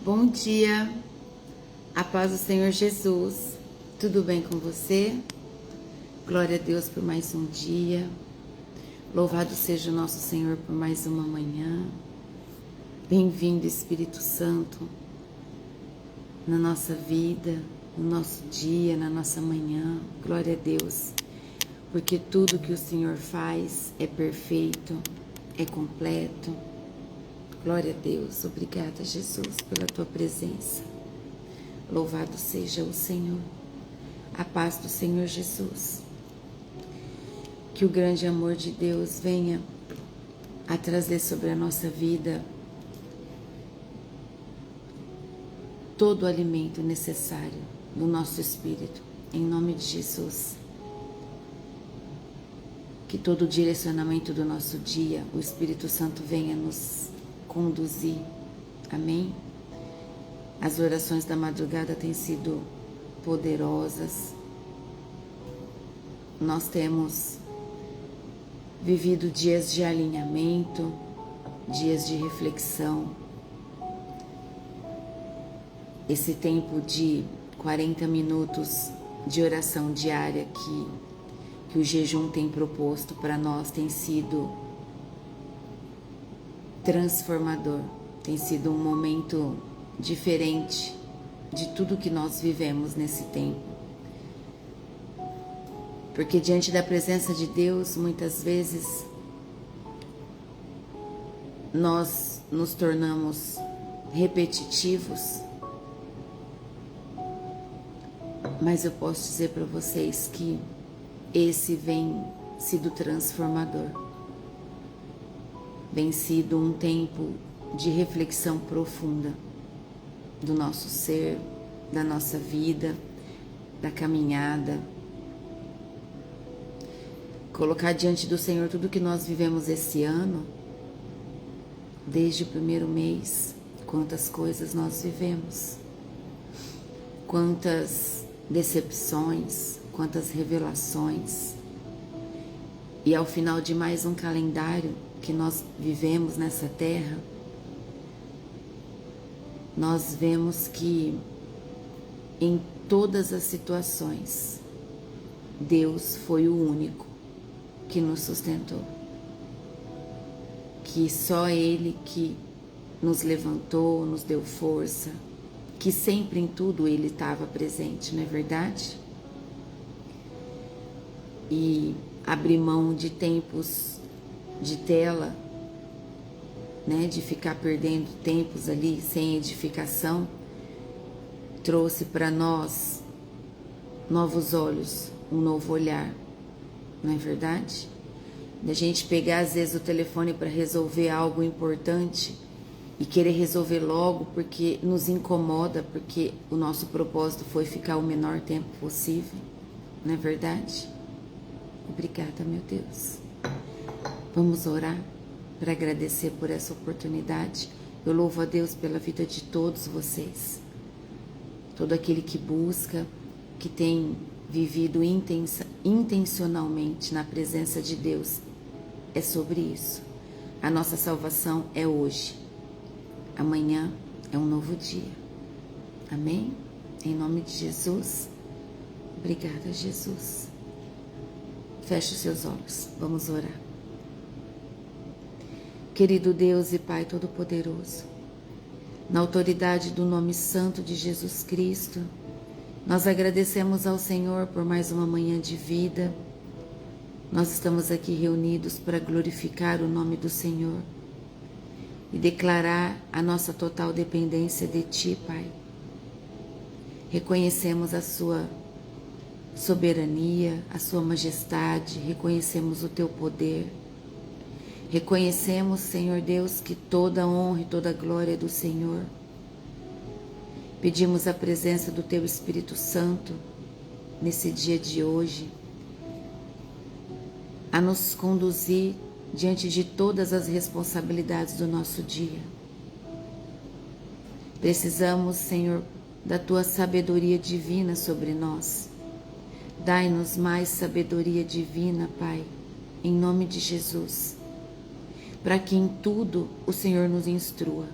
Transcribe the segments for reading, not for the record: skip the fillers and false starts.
Bom dia, a paz do Senhor Jesus, tudo bem com você? Glória a Deus por mais um dia, louvado seja o nosso Senhor por mais uma manhã. Bem-vindo, Espírito Santo, na nossa vida, no nosso dia, na nossa manhã. Glória a Deus, porque tudo que o Senhor faz é perfeito, é completo. Glória a Deus, obrigada, Jesus, pela tua presença. Louvado seja o Senhor, a paz do Senhor Jesus. Que o grande amor de Deus venha a trazer sobre a nossa vida todo o alimento necessário do nosso espírito, em nome de Jesus. Que todo o direcionamento do nosso dia, o Espírito Santo venha nos conduzir. Amém? As orações da madrugada têm sido poderosas. Nós temos vivido dias de alinhamento, dias de reflexão. Esse tempo de 40 minutos de oração diária que o jejum tem proposto para nós tem sido transformador, tem sido um momento diferente de tudo que nós vivemos nesse tempo. Porque diante da presença de Deus, muitas vezes, nós nos tornamos repetitivos, mas eu posso dizer para vocês que esse vem sido transformador. Vem sido um tempo de reflexão profunda do nosso ser, da nossa vida, da caminhada. Colocar diante do Senhor tudo que nós vivemos esse ano, desde o primeiro mês, quantas coisas nós vivemos, quantas decepções, quantas revelações. E ao final de mais um calendário que nós vivemos nessa terra, nós vemos que em todas as situações, Deus foi o único que nos sustentou. Que só Ele que nos levantou, nos deu força, que sempre em tudo Ele estava presente, não é verdade? E abrir mão de tempos de tela, né, de ficar perdendo tempos ali sem edificação, trouxe para nós novos olhos, um novo olhar, não é verdade? Da gente pegar às vezes o telefone para resolver algo importante e querer resolver logo porque nos incomoda, porque o nosso propósito foi ficar o menor tempo possível, não é verdade? Obrigada, meu Deus. Vamos orar para agradecer por essa oportunidade. Eu louvo a Deus pela vida de todos vocês. Todo aquele que busca, que tem vivido intencionalmente na presença de Deus. É sobre isso. A nossa salvação é hoje. Amanhã é um novo dia. Amém? Em nome de Jesus. Obrigada, Jesus. Feche os seus olhos. Vamos orar. Querido Deus e Pai Todo-Poderoso, na autoridade do nome santo de Jesus Cristo, nós agradecemos ao Senhor por mais uma manhã de vida. Nós estamos aqui reunidos para glorificar o nome do Senhor e declarar a nossa total dependência de Ti, Pai. Reconhecemos a Sua soberania, a Sua majestade, reconhecemos o Teu poder. Reconhecemos, Senhor Deus, que toda honra e toda glória é do Senhor. Pedimos a presença do Teu Espírito Santo nesse dia de hoje, a nos conduzir diante de todas as responsabilidades do nosso dia. Precisamos, Senhor, da Tua sabedoria divina sobre nós. Dai-nos mais sabedoria divina, Pai, em nome de Jesus, para que em tudo o Senhor nos instrua,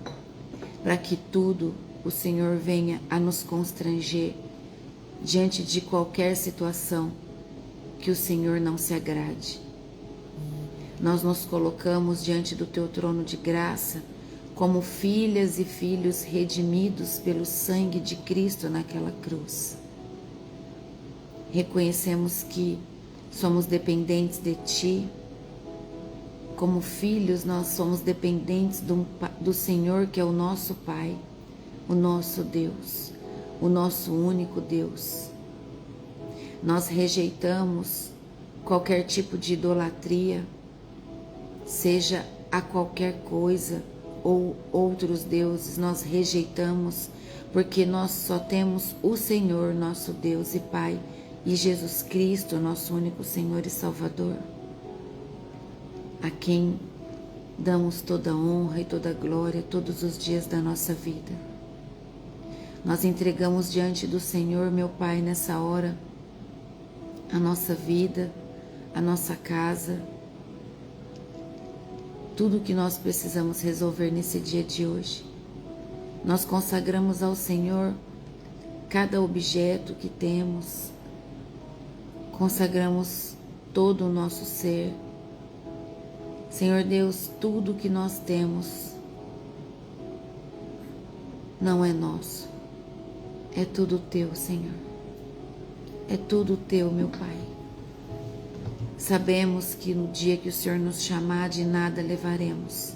para que tudo o Senhor venha a nos constranger diante de qualquer situação que o Senhor não se agrade. Nós nos colocamos diante do Teu trono de graça como filhas e filhos redimidos pelo sangue de Cristo naquela cruz. Reconhecemos que somos dependentes de Ti. Como filhos, nós somos dependentes do Senhor, que é o nosso Pai, o nosso Deus, o nosso único Deus. Nós rejeitamos qualquer tipo de idolatria, seja a qualquer coisa ou outros deuses, nós rejeitamos, porque nós só temos o Senhor, nosso Deus e Pai, e Jesus Cristo, nosso único Senhor e Salvador, a quem damos toda a honra e toda a glória todos os dias da nossa vida. Nós entregamos diante do Senhor, meu Pai, nessa hora, a nossa vida, a nossa casa, tudo que nós precisamos resolver nesse dia de hoje. Nós consagramos ao Senhor cada objeto que temos, consagramos todo o nosso ser. Senhor Deus, tudo que nós temos não é nosso, é tudo Teu, Senhor. É tudo Teu, meu Pai. Sabemos que no dia que o Senhor nos chamar, de nada levaremos.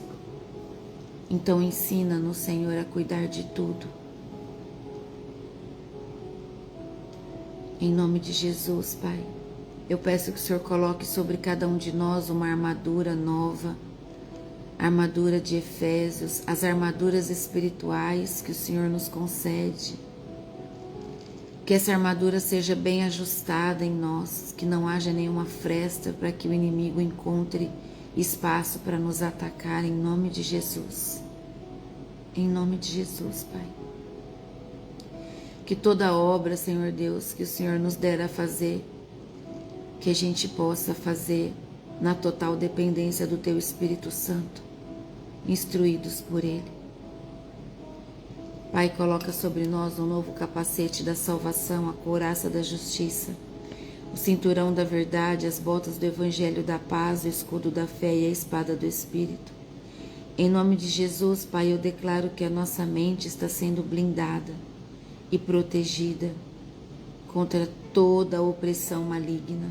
Então ensina-nos, Senhor, a cuidar de tudo. Em nome de Jesus, Pai, eu peço que o Senhor coloque sobre cada um de nós uma armadura nova, a armadura de Efésios, as armaduras espirituais que o Senhor nos concede. Que essa armadura seja bem ajustada em nós, que não haja nenhuma fresta para que o inimigo encontre espaço para nos atacar, em nome de Jesus. Em nome de Jesus, Pai. Que toda obra, Senhor Deus, que o Senhor nos der a fazer, que a gente possa fazer na total dependência do Teu Espírito Santo, instruídos por Ele. Pai, coloca sobre nós um novo capacete da salvação, a couraça da justiça, o cinturão da verdade, as botas do evangelho da paz, o escudo da fé e a espada do Espírito. Em nome de Jesus, Pai, eu declaro que a nossa mente está sendo blindada e protegida contra toda a opressão maligna,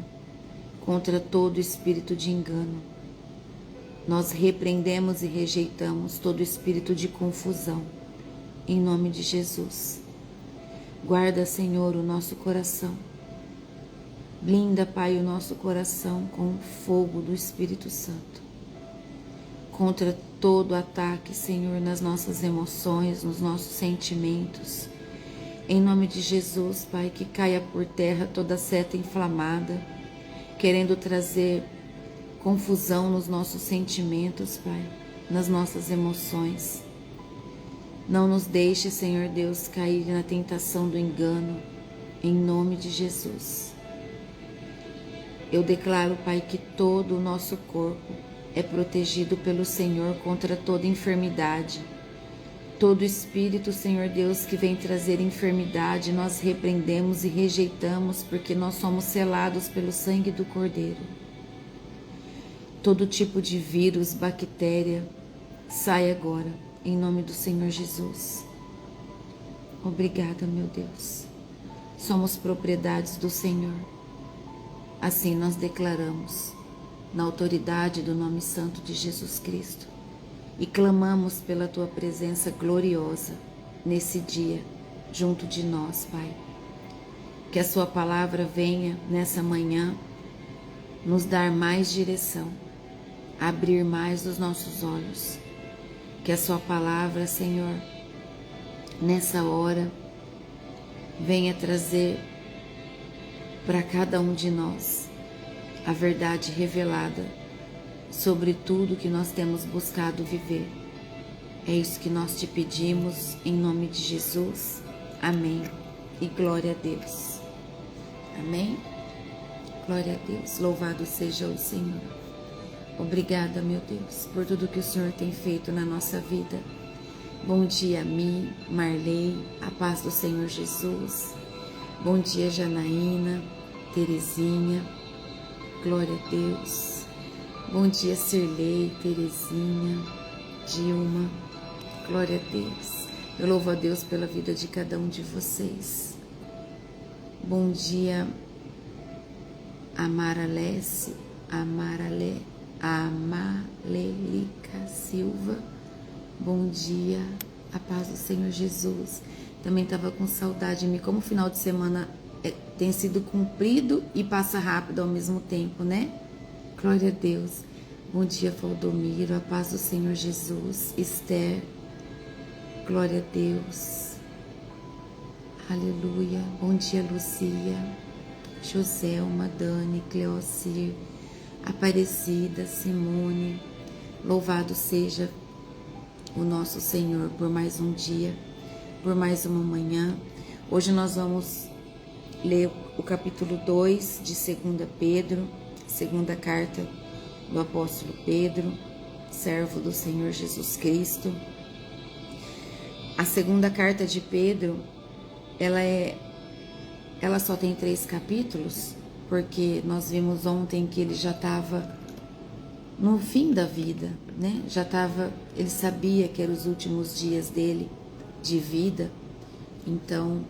contra todo espírito de engano. Nós repreendemos e rejeitamos todo espírito de confusão. Em nome de Jesus, guarda, Senhor, o nosso coração. Blinda, Pai, o nosso coração com o fogo do Espírito Santo. Contra todo ataque, Senhor, nas nossas emoções, nos nossos sentimentos. Em nome de Jesus, Pai, que caia por terra toda seta inflamada, querendo trazer confusão nos nossos sentimentos, Pai, nas nossas emoções. Não nos deixe, Senhor Deus, cair na tentação do engano, em nome de Jesus. Eu declaro, Pai, que todo o nosso corpo é protegido pelo Senhor contra toda enfermidade. Todo espírito, Senhor Deus, que vem trazer enfermidade, nós repreendemos e rejeitamos, porque nós somos selados pelo sangue do Cordeiro. Todo tipo de vírus, bactéria, sai agora. Em nome do Senhor Jesus. Obrigada, meu Deus. Somos propriedades do Senhor. Assim nós declaramos, na autoridade do nome santo de Jesus Cristo, e clamamos pela Tua presença gloriosa nesse dia, junto de nós, Pai. Que a Sua palavra venha nessa manhã nos dar mais direção, abrir mais os nossos olhos. Que a Sua palavra, Senhor, nessa hora, venha trazer para cada um de nós a verdade revelada sobre tudo que nós temos buscado viver. É isso que nós te pedimos, em nome de Jesus. Amém. E glória a Deus. Amém. Glória a Deus. Louvado seja o Senhor. Obrigada, meu Deus, por tudo que o Senhor tem feito na nossa vida. Bom dia, Mi, Marley, a paz do Senhor Jesus. Bom dia, Janaína, Terezinha, glória a Deus. Bom dia, Cirlei, Terezinha, Dilma, glória a Deus. Eu louvo a Deus pela vida de cada um de vocês. Bom dia, Amaralece, Amalelica Silva. Bom dia, a paz do Senhor Jesus. Também estava com saudade de mim, como o final de semana tem sido cumprido e passa rápido ao mesmo tempo, né? Glória a Deus. Bom dia, Valdomiro, a paz do Senhor Jesus. Esther, glória a Deus. Aleluia. Bom dia, Luzia, Joselma, Dani, Cleocir, Aparecida, Simone. Louvado seja o nosso Senhor por mais um dia, por mais uma manhã. Hoje nós vamos ler o capítulo 2 de 2 Pedro, segunda carta do apóstolo Pedro, servo do Senhor Jesus Cristo. A segunda carta de Pedro, ela só tem 3 capítulos, porque nós vimos ontem que ele já estava no fim da vida, né? Ele sabia que eram os últimos dias dele de vida, então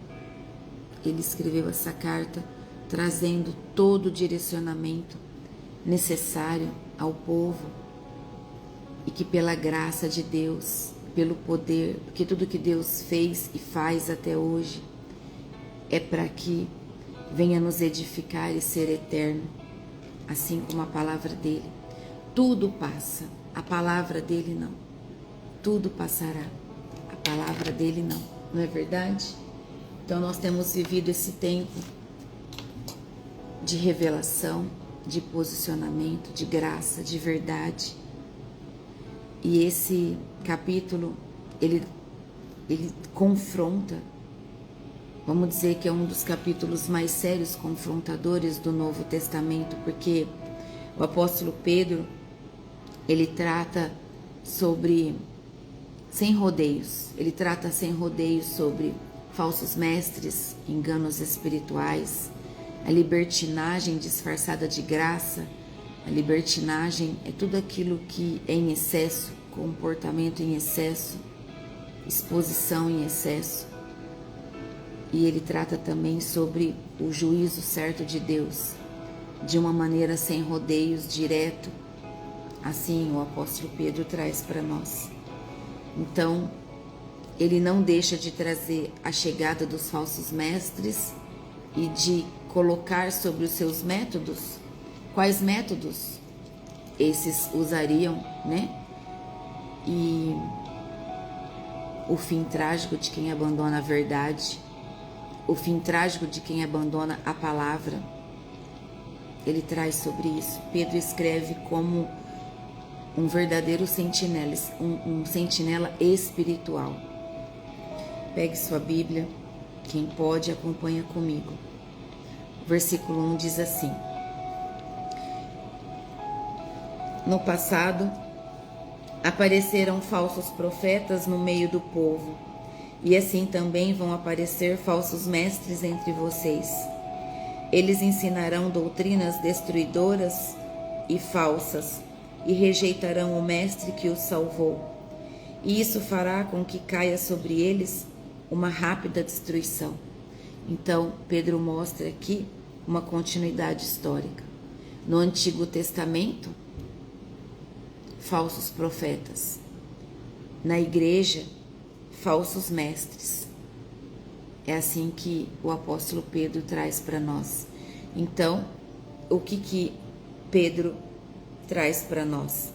ele escreveu essa carta trazendo todo o direcionamento necessário ao povo e que pela graça de Deus, pelo poder, porque tudo que Deus fez e faz até hoje é para que venha nos edificar e ser eterno, assim como a palavra dele. Tudo passa, a palavra dele não. Tudo passará, a palavra dele não é verdade? Então nós temos vivido esse tempo de revelação, de posicionamento, de graça, de verdade. E esse capítulo, ele confronta, vamos dizer que é um dos capítulos mais sérios, confrontadores do Novo Testamento, porque o apóstolo Pedro, ele trata sem rodeios sobre falsos mestres, enganos espirituais, a libertinagem disfarçada de graça. A libertinagem é tudo aquilo que é em excesso, comportamento em excesso, exposição em excesso. E ele trata também sobre o juízo certo de Deus, de uma maneira sem rodeios, direto. Assim o apóstolo Pedro traz para nós. Então, ele não deixa de trazer a chegada dos falsos mestres e de colocar sobre os seus métodos. Quais métodos esses usariam, né? E o fim trágico de quem abandona a verdade, o fim trágico de quem abandona a palavra. Ele traz sobre isso. Pedro escreve como um verdadeiro sentinela, um sentinela espiritual. Pegue sua Bíblia, quem pode acompanha comigo. O versículo 1 diz assim: No passado, apareceram falsos profetas no meio do povo, e assim também vão aparecer falsos mestres entre vocês. Eles ensinarão doutrinas destruidoras e falsas, e rejeitarão o mestre que os salvou. E isso fará com que caia sobre eles uma rápida destruição. Então, Pedro mostra aqui uma continuidade histórica. No Antigo Testamento, falsos profetas. Na igreja, falsos mestres. É assim que o apóstolo Pedro traz para nós. Então, o que Pedro traz para nós?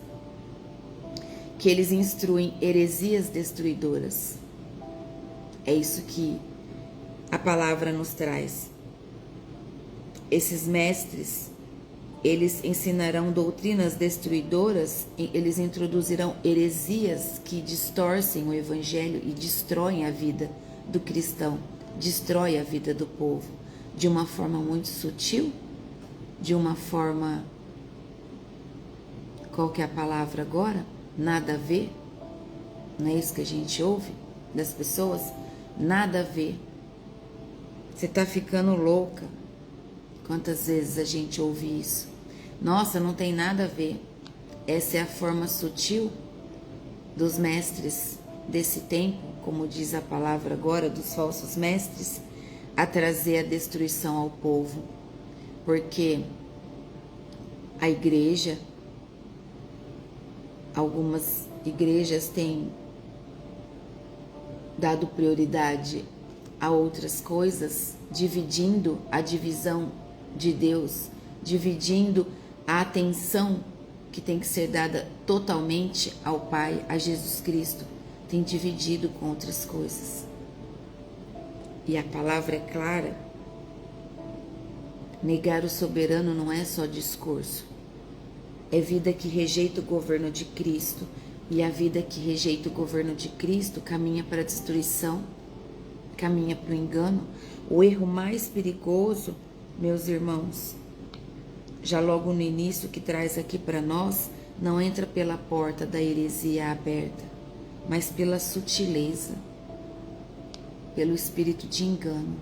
Que eles instruem heresias destruidoras. É isso que a palavra nos traz. Esses mestres, eles ensinarão doutrinas destruidoras, eles introduzirão heresias que distorcem o evangelho e destroem a vida do cristão, destrói a vida do povo, de uma forma muito sutil, de uma forma, qual que é a palavra agora? Nada a ver, Não é isso que a gente ouve das pessoas? Nada a ver. Você tá ficando louca. Quantas vezes a gente ouve isso? Nossa, não tem nada a ver. Essa é a forma sutil dos mestres desse tempo, como diz a palavra agora, dos falsos mestres, a trazer a destruição ao povo. Porque a igreja, algumas igrejas têm dado prioridade a outras coisas, dividindo a divisão de Deus, dividindo a atenção que tem que ser dada totalmente ao Pai, a Jesus Cristo, tem dividido com outras coisas. E a palavra é clara: negar o soberano não é só discurso, é vida que rejeita o governo de Cristo, e a vida que rejeita o governo de Cristo caminha para a destruição, caminha para o engano. O erro mais perigoso, meus irmãos, já logo no início que traz aqui para nós, não entra pela porta da heresia aberta, mas pela sutileza, pelo espírito de engano.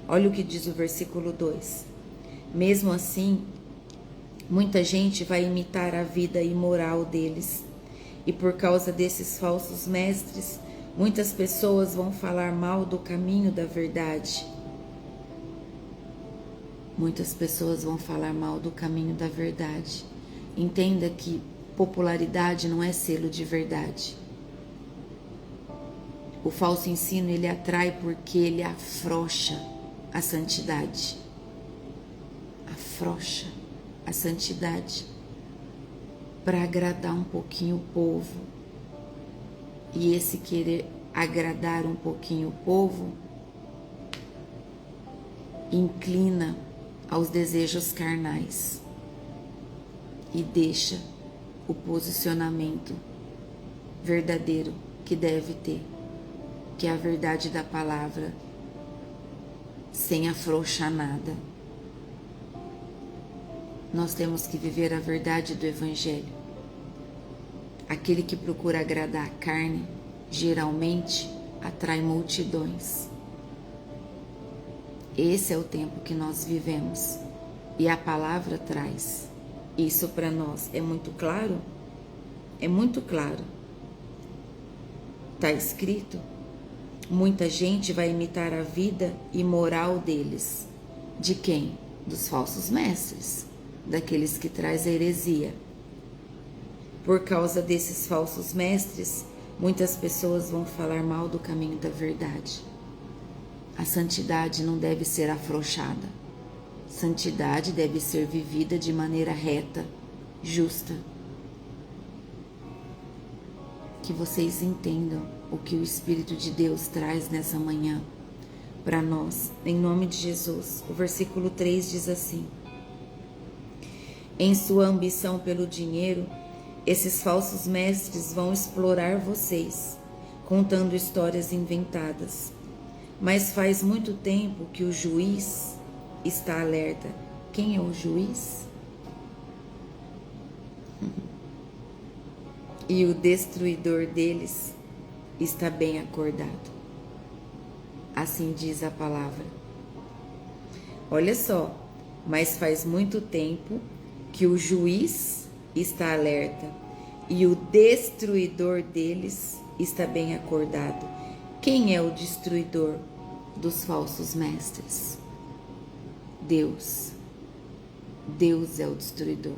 Olha o que diz o versículo 2. Mesmo assim, muita gente vai imitar a vida imoral deles, e por causa desses falsos mestres, muitas pessoas vão falar mal do caminho da verdade. Muitas pessoas vão falar mal do caminho da verdade. Entenda que popularidade não é selo de verdade. O falso ensino, ele atrai porque ele afrouxa a santidade. Afrouxa a santidade para agradar um pouquinho o povo. E esse querer agradar um pouquinho o povo inclina aos desejos carnais e deixa o posicionamento verdadeiro que deve ter, que é a verdade da palavra, sem afrouxar nada. Nós temos que viver a verdade do Evangelho. Aquele que procura agradar a carne, geralmente atrai multidões. Esse é o tempo que nós vivemos, e a palavra traz isso para nós. É muito claro? É muito claro. Está escrito: muita gente vai imitar a vida e moral deles. De quem? Dos falsos mestres, daqueles que trazem a heresia. Por causa desses falsos mestres, muitas pessoas vão falar mal do caminho da verdade. A santidade não deve ser afrouxada. Santidade deve ser vivida de maneira reta, justa. Que vocês entendam o que o Espírito de Deus traz nessa manhã para nós, em nome de Jesus. O versículo 3 diz assim: em sua ambição pelo dinheiro, esses falsos mestres vão explorar vocês, contando histórias inventadas. Mas faz muito tempo que o juiz está alerta. Quem é o juiz? E o destruidor deles está bem acordado. Assim diz a palavra. Olha só, mas faz muito tempo que o juiz está alerta e o destruidor deles está bem acordado. Quem é o destruidor dos falsos mestres? Deus. Deus é o destruidor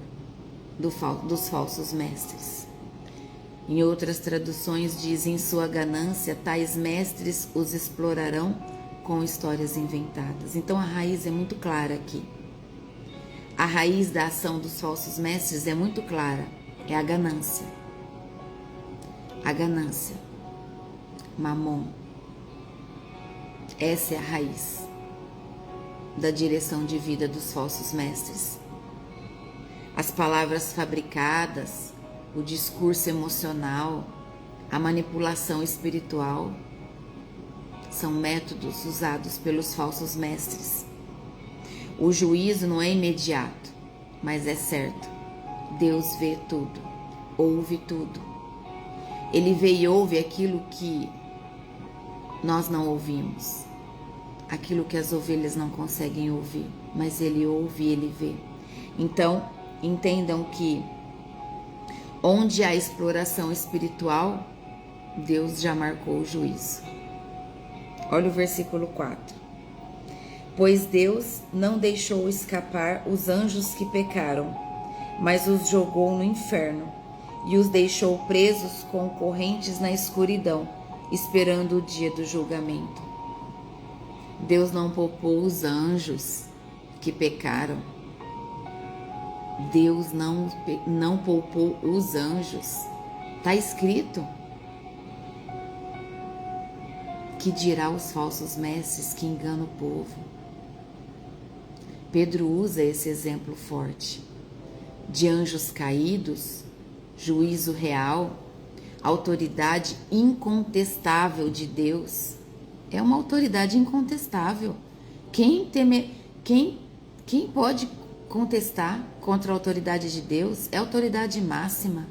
dos falsos mestres. Em outras traduções diz: em sua ganância, tais mestres os explorarão com histórias inventadas. Então a raiz é muito clara aqui. A raiz da ação dos falsos mestres é muito clara. É a ganância. A ganância. Mamon. Essa é a raiz da direção de vida dos falsos mestres. As palavras fabricadas, o discurso emocional, a manipulação espiritual são métodos usados pelos falsos mestres. O juízo não é imediato, mas é certo. Deus vê tudo, ouve tudo. Ele vê e ouve aquilo que nós não ouvimos, aquilo que as ovelhas não conseguem ouvir, mas ele ouve e ele vê. Então, entendam que onde há exploração espiritual, Deus já marcou o juízo. Olha o versículo 4. Pois Deus não deixou escapar os anjos que pecaram, mas os jogou no inferno e os deixou presos com correntes na escuridão, esperando o dia do julgamento. Deus não poupou os anjos que pecaram. Deus não poupou os anjos. Está escrito. Que dirá os falsos mestres que enganam o povo. Pedro usa esse exemplo forte de anjos caídos, juízo real, autoridade incontestável de Deus. É uma autoridade incontestável. Quem pode contestar contra a autoridade de Deus? É autoridade máxima.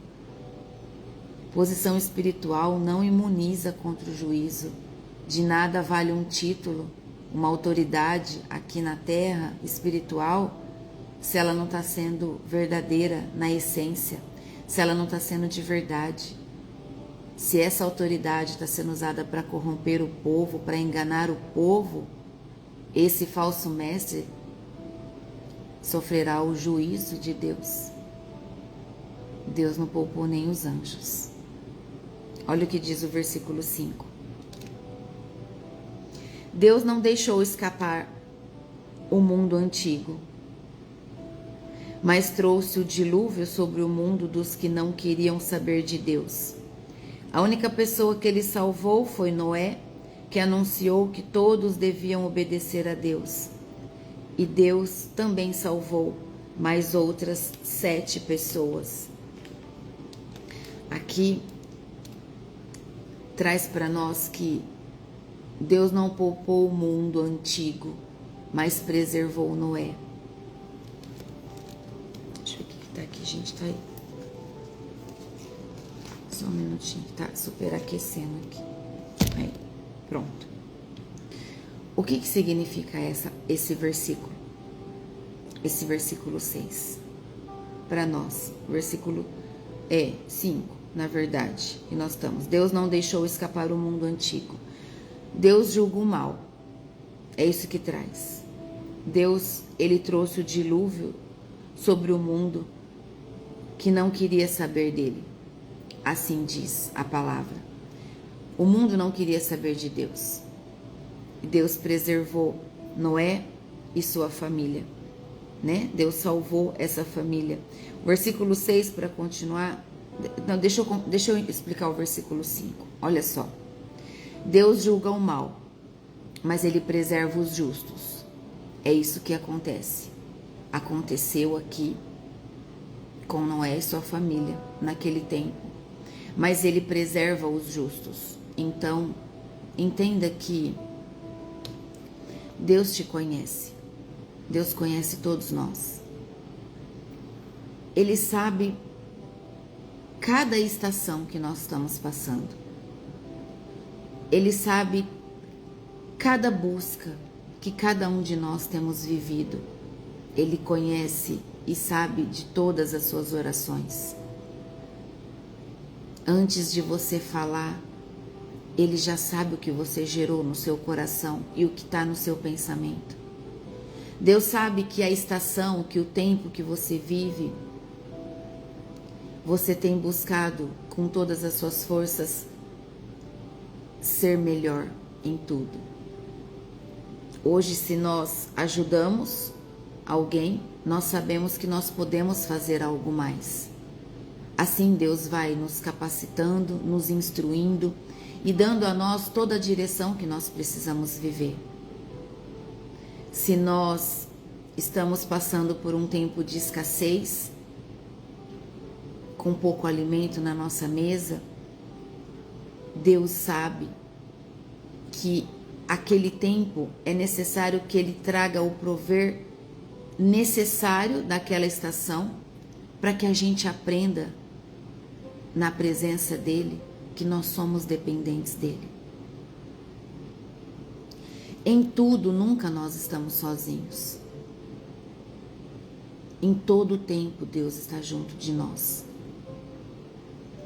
Posição espiritual não imuniza contra o juízo. De nada vale um título, uma autoridade aqui na terra espiritual, se ela não está sendo verdadeira na essência, se ela não está sendo de verdade. Se essa autoridade está sendo usada para corromper o povo, para enganar o povo, esse falso mestre sofrerá o juízo de Deus. Deus não poupou nem os anjos. Olha o que diz o versículo 5. Deus não deixou escapar o mundo antigo, mas trouxe o dilúvio sobre o mundo dos que não queriam saber de Deus. A única pessoa que ele salvou foi Noé, que anunciou que todos deviam obedecer a Deus. E Deus também salvou mais outras 7 pessoas. Aqui traz para nós que Deus não poupou o mundo antigo, mas preservou Noé. Deixa eu ver o que tá aqui, gente. Tá aí. Só um minutinho, tá superaquecendo aqui. Aí, pronto. O que significa esse versículo? Esse versículo 6. Para nós, versículo 5, na verdade. E nós estamos. Deus não deixou escapar o mundo antigo. Deus julga o mal. É isso que traz. Deus, ele trouxe o dilúvio sobre o mundo que não queria saber dele. Assim diz a palavra. O mundo não queria saber de Deus. Deus preservou Noé e sua família, né? Deus salvou essa família. Versículo 6, para continuar. Não, deixa eu explicar o versículo 5. Olha só. Deus julga o mal, mas ele preserva os justos. É isso que acontece. Aconteceu aqui com Noé e sua família naquele tempo. Mas ele preserva os justos. Então, entenda que Deus te conhece. Deus conhece todos nós. Ele sabe cada estação que nós estamos passando. Ele sabe cada busca que cada um de nós temos vivido. Ele conhece e sabe de todas as suas orações. Antes de você falar, ele já sabe o que você gerou no seu coração e o que está no seu pensamento. Deus sabe que a estação, que o tempo que você vive, você tem buscado com todas as suas forças ser melhor em tudo. Hoje, se nós ajudamos alguém, nós sabemos que nós podemos fazer algo mais. Assim Deus vai nos capacitando, nos instruindo e dando a nós toda a direção que nós precisamos viver. Se nós estamos passando por um tempo de escassez, com pouco alimento na nossa mesa, Deus sabe que aquele tempo é necessário que Ele traga o prover necessário daquela estação para que a gente aprenda na presença dEle que nós somos dependentes dele. Em tudo, nunca nós estamos sozinhos. Em todo o tempo, Deus está junto de nós.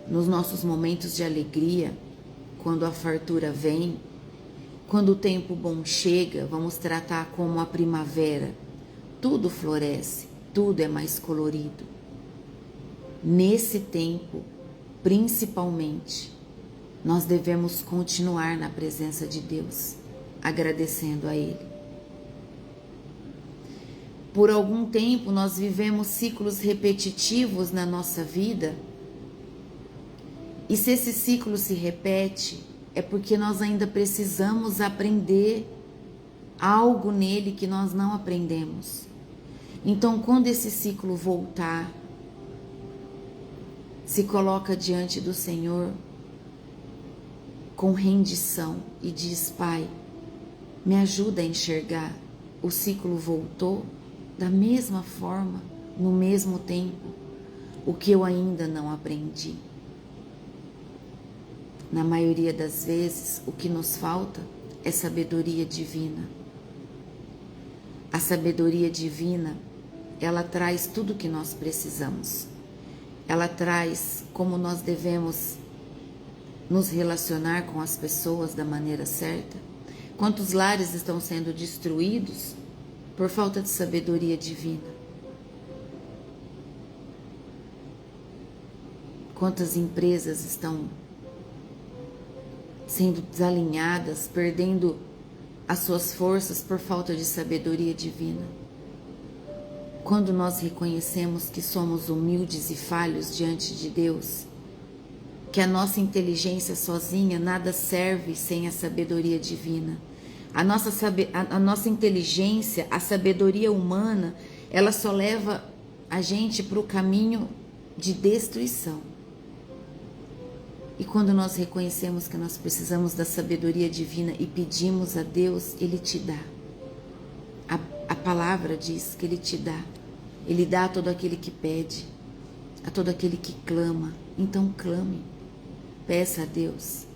Nos nossos momentos de alegria, quando a fartura vem, quando o tempo bom chega, vamos tratar como a primavera. Tudo floresce, tudo é mais colorido. Nesse tempo, principalmente, nós devemos continuar na presença de Deus, agradecendo a Ele. Por algum tempo nós vivemos ciclos repetitivos na nossa vida, e se esse ciclo se repete, é porque nós ainda precisamos aprender algo nele que nós não aprendemos. Então, quando esse ciclo voltar, se coloca diante do Senhor com rendição e diz: Pai, me ajuda a enxergar. O ciclo voltou da mesma forma, no mesmo tempo, o que eu ainda não aprendi. Na maioria das vezes, o que nos falta é sabedoria divina. A sabedoria divina, ela traz tudo o que nós precisamos. Ela traz como nós devemos nos relacionar com as pessoas da maneira certa. Quantos lares estão sendo destruídos por falta de sabedoria divina? Quantas empresas estão sendo desalinhadas, perdendo as suas forças por falta de sabedoria divina? Quando nós reconhecemos que somos humildes e falhos diante de Deus, que a nossa inteligência sozinha nada serve sem a sabedoria divina. A nossa inteligência, a sabedoria humana, ela só leva a gente para o caminho de destruição. E quando nós reconhecemos que nós precisamos da sabedoria divina e pedimos a Deus, Ele te dá. A palavra diz que Ele te dá. Ele dá a todo aquele que pede, a todo aquele que clama. Então clame, peça a Deus.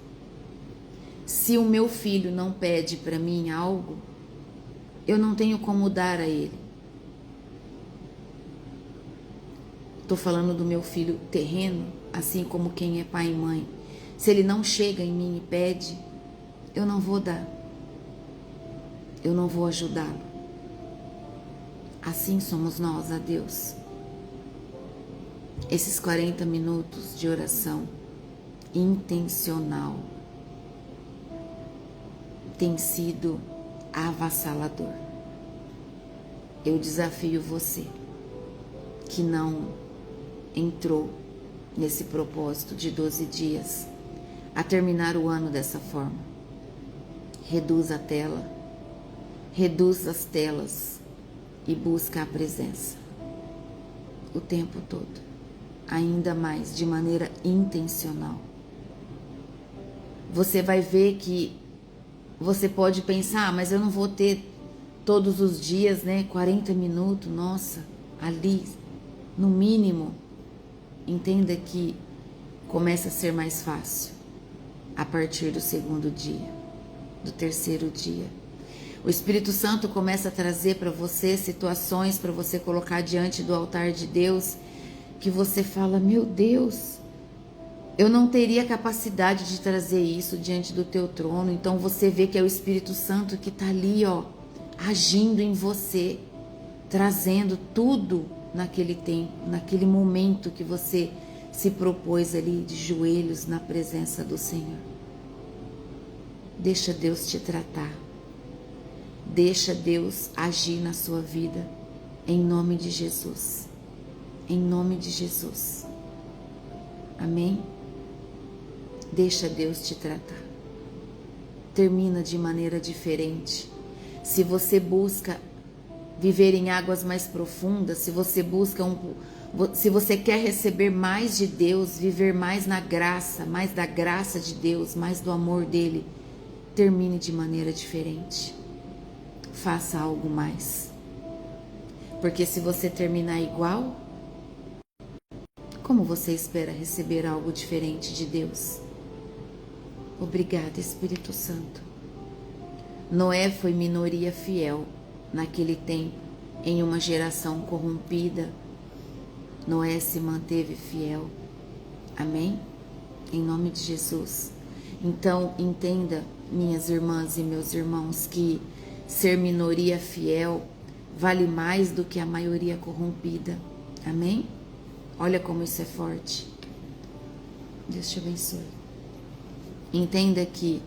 Se o meu filho não pede para mim algo, eu não tenho como dar a ele. Estou falando do meu filho terreno, assim como quem é pai e mãe. Se ele não chega em mim e pede, eu não vou dar. Eu não vou ajudá-lo. Assim somos nós a Deus. Esses 40 minutos de oração intencional tem sido avassalador. Eu desafio você que não entrou nesse propósito de 12 dias a terminar o ano dessa forma. Reduz a tela, reduz as telas e busca a presença o tempo todo, ainda mais de maneira intencional. Você vai ver que você pode pensar, mas eu não vou ter todos os dias, 40 minutos, nossa, ali, no mínimo. Entenda que começa a ser mais fácil a partir do segundo dia, do terceiro dia. O Espírito Santo começa a trazer para você situações para você colocar diante do altar de Deus, que você fala: meu Deus, eu não teria capacidade de trazer isso diante do teu trono. Então você vê que é o Espírito Santo que está ali, agindo em você, trazendo tudo naquele tempo, naquele momento que você se propôs ali de joelhos na presença do Senhor. Deixa Deus te tratar. Deixa Deus agir na sua vida, em nome de Jesus. Em nome de Jesus. Amém? Deixa Deus te tratar. Termina de maneira diferente. Se você busca viver em águas mais profundas, se você busca se você quer receber mais de Deus, viver mais na graça, mais da graça de Deus, mais do amor dele, termine de maneira diferente. Faça algo mais. Porque se você terminar igual, como você espera receber algo diferente de Deus? Obrigada, Espírito Santo. Noé foi minoria fiel naquele tempo, em uma geração corrompida. Noé se manteve fiel. Amém? Em nome de Jesus. Então, entenda, minhas irmãs e meus irmãos, que ser minoria fiel vale mais do que a maioria corrompida. Amém? Olha como isso é forte. Deus te abençoe. Entenda que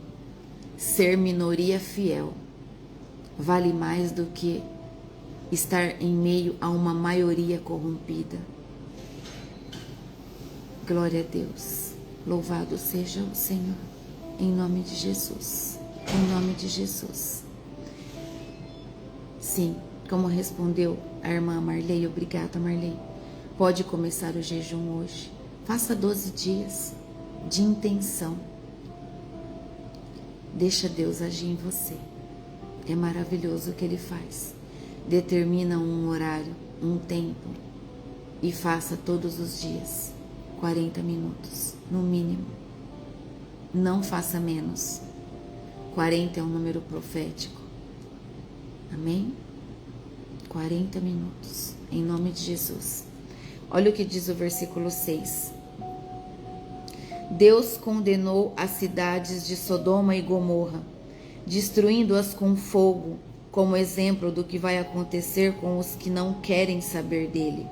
ser minoria fiel vale mais do que estar em meio a uma maioria corrompida. Glória a Deus. Louvado seja o Senhor. Em nome de Jesus. Em nome de Jesus. Sim, como respondeu a irmã Marley, obrigada, Marley. Pode começar o jejum hoje. Faça 12 dias de intenção. Deixa Deus agir em você. É maravilhoso o que Ele faz. Determina um horário, um tempo e faça todos os dias 40 minutos, no mínimo. Não faça menos. 40 é um número profético. Amém? 40 minutos, em nome de Jesus. Olha o que diz o versículo 6. Deus condenou as cidades de Sodoma e Gomorra, destruindo-as com fogo, como exemplo do que vai acontecer com os que não querem saber dele.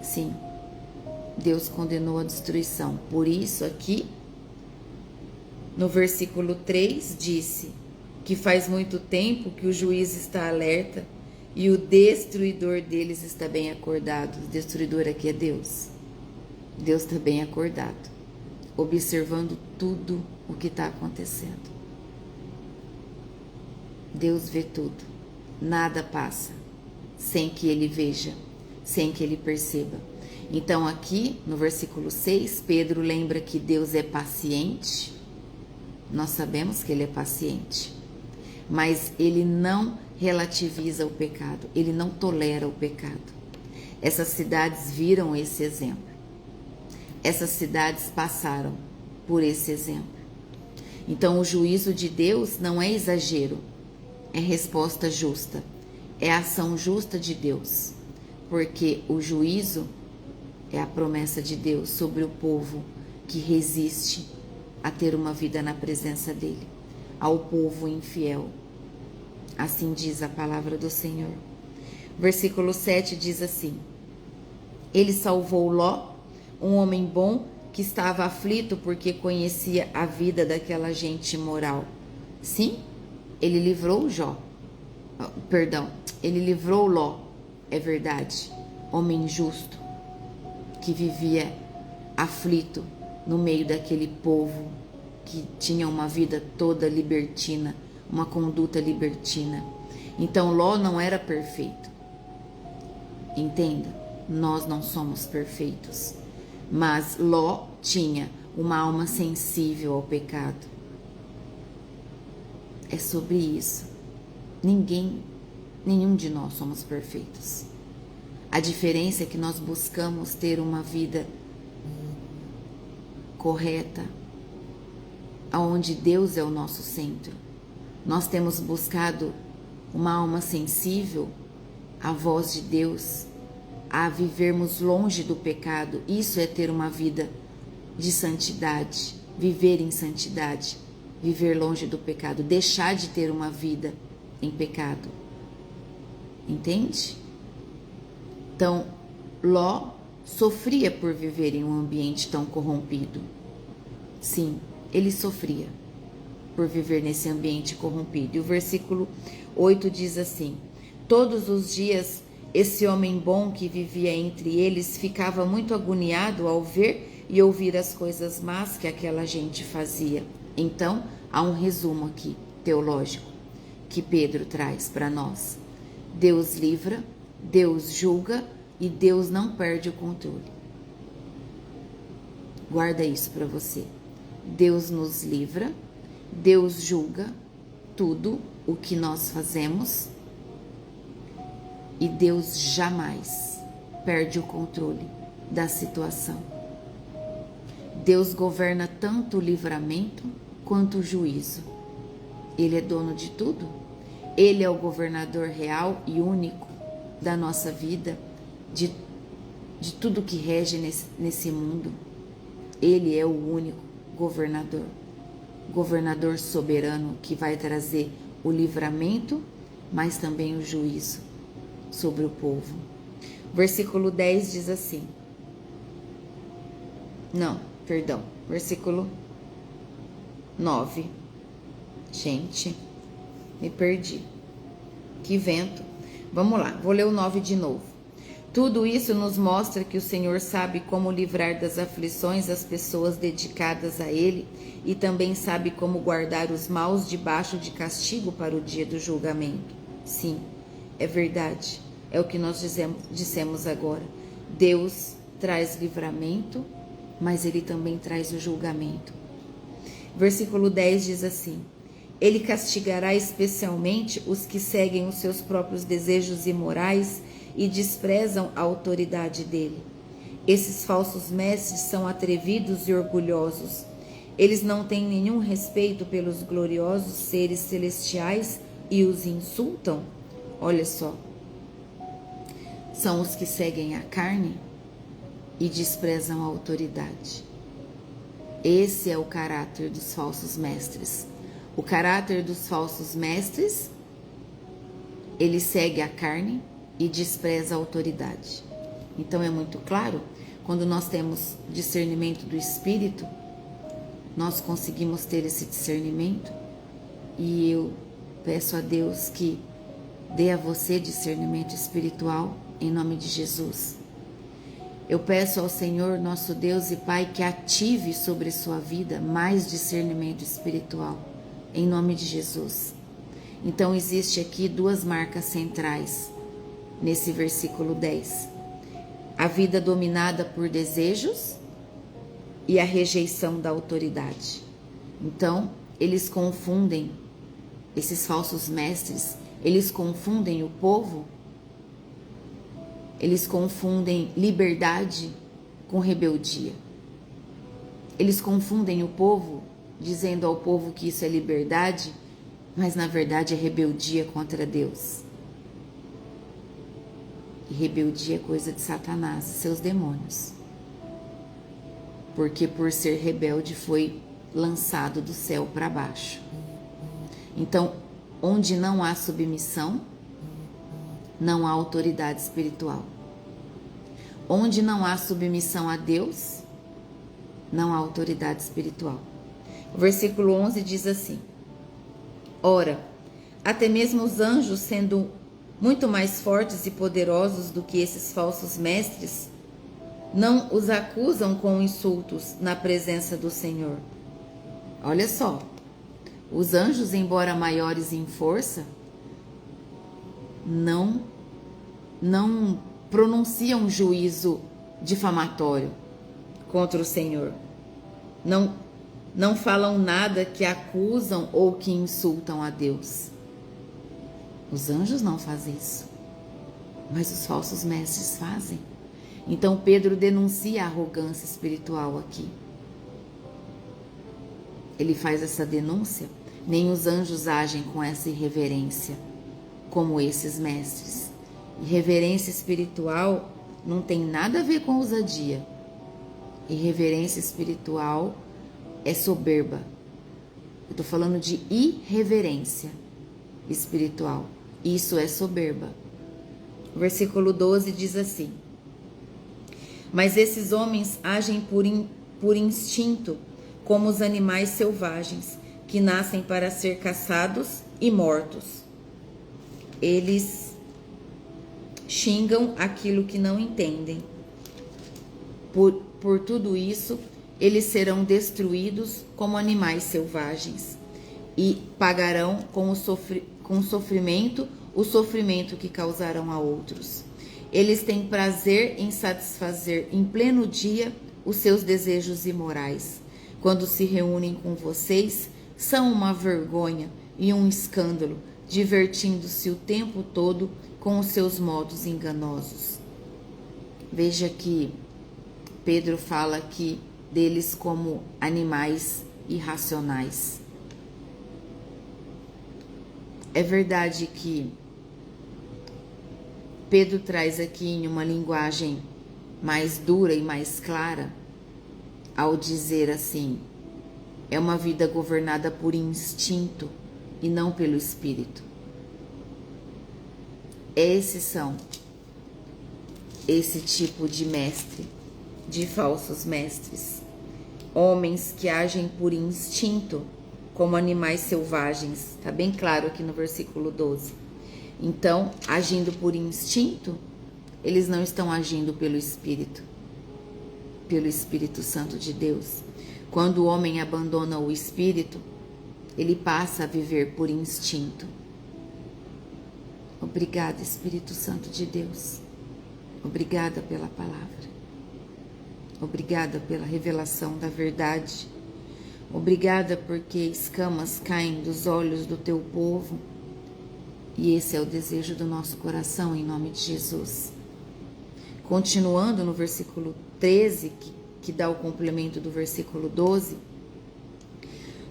Sim, Deus condenou a destruição. Por isso aqui, no versículo 3, disse que faz muito tempo que o juiz está alerta e o destruidor deles está bem acordado. O destruidor aqui é Deus. Deus está bem acordado, observando tudo o que está acontecendo. Deus vê tudo. Nada passa sem que Ele veja, sem que Ele perceba. Então aqui, no versículo 6, Pedro lembra que Deus é paciente. Nós sabemos que Ele é paciente. Mas Ele não relativiza o pecado. Ele não tolera o pecado. Essas cidades viram esse exemplo. Essas cidades passaram por esse exemplo. Então o juízo de Deus não é exagero. É resposta justa. É a ação justa de Deus. Porque o juízo é a promessa de Deus sobre o povo que resiste a ter uma vida na presença dele, ao povo infiel. Assim diz a palavra do Senhor. Versículo 7 diz assim: Ele salvou Ló, um homem bom que estava aflito porque conhecia a vida daquela gente imoral. Sim, ele livrou ele livrou Ló, é verdade, homem justo, que vivia aflito no meio daquele povo que tinha uma vida toda libertina, uma conduta libertina. Então Ló não era perfeito. Entenda, nós não somos perfeitos, mas Ló tinha uma alma sensível ao pecado. É sobre isso. Nenhum de nós somos perfeitos. A diferença é que nós buscamos ter uma vida correta, aonde Deus é o nosso centro. Nós temos buscado uma alma sensível à voz de Deus, a vivermos longe do pecado. Isso é ter uma vida de santidade, viver em santidade, viver longe do pecado, deixar de ter uma vida em pecado. Entende? Então, Ló sofria por viver em um ambiente tão corrompido. Sim, ele sofria por viver nesse ambiente corrompido. E o versículo 8 diz assim: Todos os dias esse homem bom que vivia entre eles ficava muito agoniado ao ver e ouvir as coisas más que aquela gente fazia. Então, há um resumo aqui, teológico, que Pedro traz para nós. Deus livra, Deus julga e Deus não perde o controle. Guarda isso para você. Deus nos livra, Deus julga tudo o que nós fazemos e Deus jamais perde o controle da situação. Deus governa tanto o livramento quanto o juízo. Ele é dono de tudo. Ele é o governador real e único da nossa vida, de tudo que rege nesse mundo. Ele é o único governador soberano que vai trazer o livramento, mas também o juízo sobre o povo. Versículo 10 diz assim. Versículo 9. Gente, me perdi. Que vento. Vamos lá, vou ler o 9 de novo. Tudo isso nos mostra que o Senhor sabe como livrar das aflições as pessoas dedicadas a Ele e também sabe como guardar os maus debaixo de castigo para o dia do julgamento. Sim, é verdade. É o que nós dissemos agora. Deus traz livramento, mas Ele também traz o julgamento. Versículo 10 diz assim: Ele castigará especialmente os que seguem os seus próprios desejos imorais e desprezam a autoridade dele. Esses falsos mestres são atrevidos e orgulhosos. Eles não têm nenhum respeito pelos gloriosos seres celestiais e os insultam. Olha só. São os que seguem a carne e desprezam a autoridade. Esse é o caráter dos falsos mestres. O caráter dos falsos mestres, ele segue a carne e despreza a autoridade. Então é muito claro, quando nós temos discernimento do Espírito, nós conseguimos ter esse discernimento, e eu peço a Deus que dê a você discernimento espiritual, em nome de Jesus. Eu peço ao Senhor, nosso Deus e Pai, que ative sobre sua vida mais discernimento espiritual, em nome de Jesus. Então existe aqui duas marcas centrais nesse versículo 10. A vida dominada por desejos e a rejeição da autoridade. Então, eles confundem, esses falsos mestres, eles confundem o povo, eles confundem liberdade com rebeldia. Eles confundem o povo, dizendo ao povo que isso é liberdade, mas na verdade é rebeldia contra Deus. E rebeldia é coisa de Satanás e seus demônios. Porque por ser rebelde foi lançado do céu para baixo. Então, onde não há submissão, não há autoridade espiritual. Onde não há submissão a Deus, não há autoridade espiritual. O versículo 11 diz assim: Ora, até mesmo os anjos, sendo muito mais fortes e poderosos do que esses falsos mestres, não os acusam com insultos na presença do Senhor. Olha só, os anjos, embora maiores em força, não pronunciam juízo difamatório contra o Senhor. Não falam nada que acusam ou que insultam a Deus. Os anjos não fazem isso, mas os falsos mestres fazem. Então Pedro denuncia a arrogância espiritual aqui. Ele faz essa denúncia. Nem os anjos agem com essa irreverência, como esses mestres. Irreverência espiritual não tem nada a ver com ousadia. Irreverência espiritual é soberba. Eu estou falando de irreverência espiritual. Isso é soberba. O versículo 12 diz assim: Mas esses homens agem por instinto, como os animais selvagens, que nascem para ser caçados e mortos. Eles xingam aquilo que não entendem. Por tudo isso, eles serão destruídos como animais selvagens e pagarão com sofrimento o sofrimento que causarão a outros. Eles têm prazer em satisfazer em pleno dia os seus desejos imorais. Quando se reúnem com vocês, são uma vergonha e um escândalo, divertindo-se o tempo todo com os seus modos enganosos. Veja que Pedro fala que deles como animais irracionais. É verdade que Pedro traz aqui em uma linguagem mais dura e mais clara ao dizer assim: é uma vida governada por instinto e não pelo espírito. Esses são esse tipo de mestre, de falsos mestres, homens que agem por instinto, como animais selvagens. Está bem claro aqui no versículo 12. Então, agindo por instinto, eles não estão agindo pelo Espírito Santo de Deus. Quando o homem abandona o Espírito, ele passa a viver por instinto. Obrigada, Espírito Santo de Deus. Obrigada pela palavra. Obrigada pela revelação da verdade. Obrigada porque escamas caem dos olhos do teu povo. E esse é o desejo do nosso coração, em nome de Jesus. Continuando no versículo 13, que dá o complemento do versículo 12,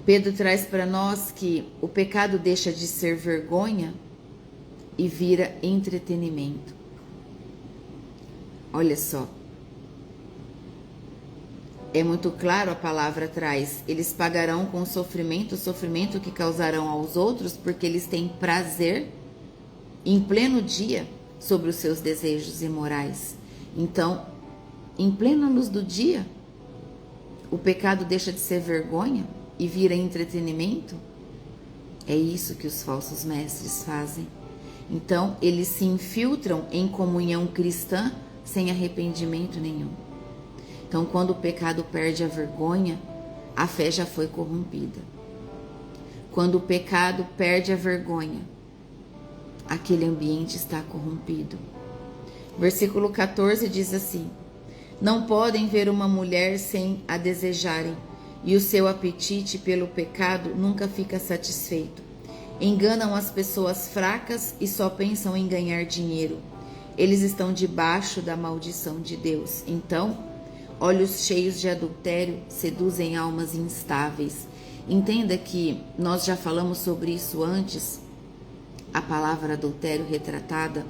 Pedro traz para nós que o pecado deixa de ser vergonha e vira entretenimento. Olha só. É muito claro, a palavra traz: eles pagarão com sofrimento o sofrimento que causarão aos outros, porque eles têm prazer em pleno dia sobre os seus desejos imorais. Então, em plena luz do dia, o pecado deixa de ser vergonha e vira entretenimento. É isso que os falsos mestres fazem. Então, eles se infiltram em comunhão cristã sem arrependimento nenhum. Então, quando o pecado perde a vergonha, a fé já foi corrompida. Quando o pecado perde a vergonha, aquele ambiente está corrompido. Versículo 14 diz assim: não podem ver uma mulher sem a desejarem, e o seu apetite pelo pecado nunca fica satisfeito. Enganam as pessoas fracas e só pensam em ganhar dinheiro. Eles estão debaixo da maldição de Deus. Então, olhos cheios de adultério seduzem almas instáveis. Entenda que nós já falamos sobre isso antes. A palavra adultério retratada,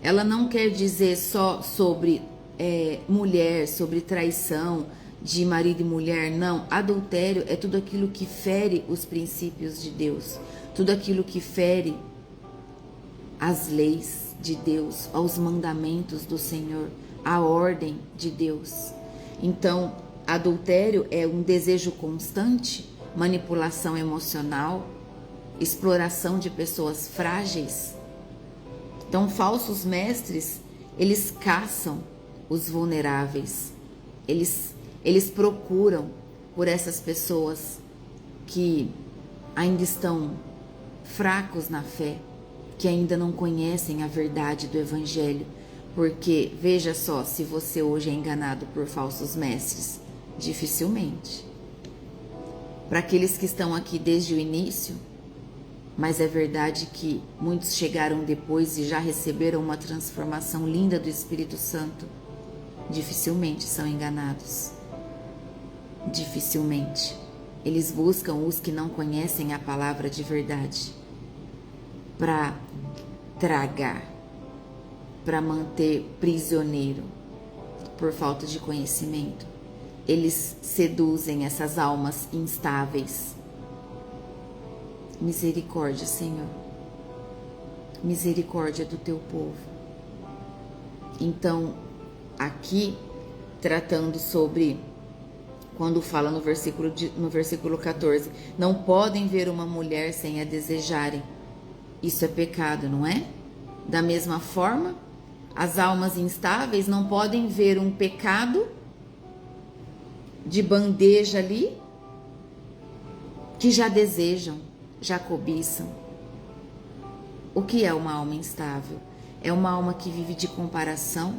ela não quer dizer só sobre mulher, sobre traição de marido e mulher. Não, adultério é tudo aquilo que fere os princípios de Deus, tudo aquilo que fere as leis de Deus, aos mandamentos do Senhor, a ordem de Deus. Então, adultério é um desejo constante, manipulação emocional, exploração de pessoas frágeis. Então, falsos mestres, eles caçam os vulneráveis. Eles procuram por essas pessoas que ainda estão fracos na fé, que ainda não conhecem a verdade do Evangelho. Porque, veja só, se você hoje é enganado por falsos mestres, dificilmente. Para aqueles que estão aqui desde o início, mas é verdade que muitos chegaram depois e já receberam uma transformação linda do Espírito Santo, dificilmente são enganados. Dificilmente. Eles buscam os que não conhecem a palavra de verdade para tragar, para manter prisioneiro por falta de conhecimento. Eles seduzem essas almas instáveis. Misericórdia, Senhor. Misericórdia do teu povo. Então, aqui, tratando sobre, quando fala no versículo 14, não podem ver uma mulher sem a desejarem. Isso é pecado, não é? Da mesma forma, as almas instáveis não podem ver um pecado de bandeja ali, que já desejam, já cobiçam. O que é uma alma instável? É uma alma que vive de comparação,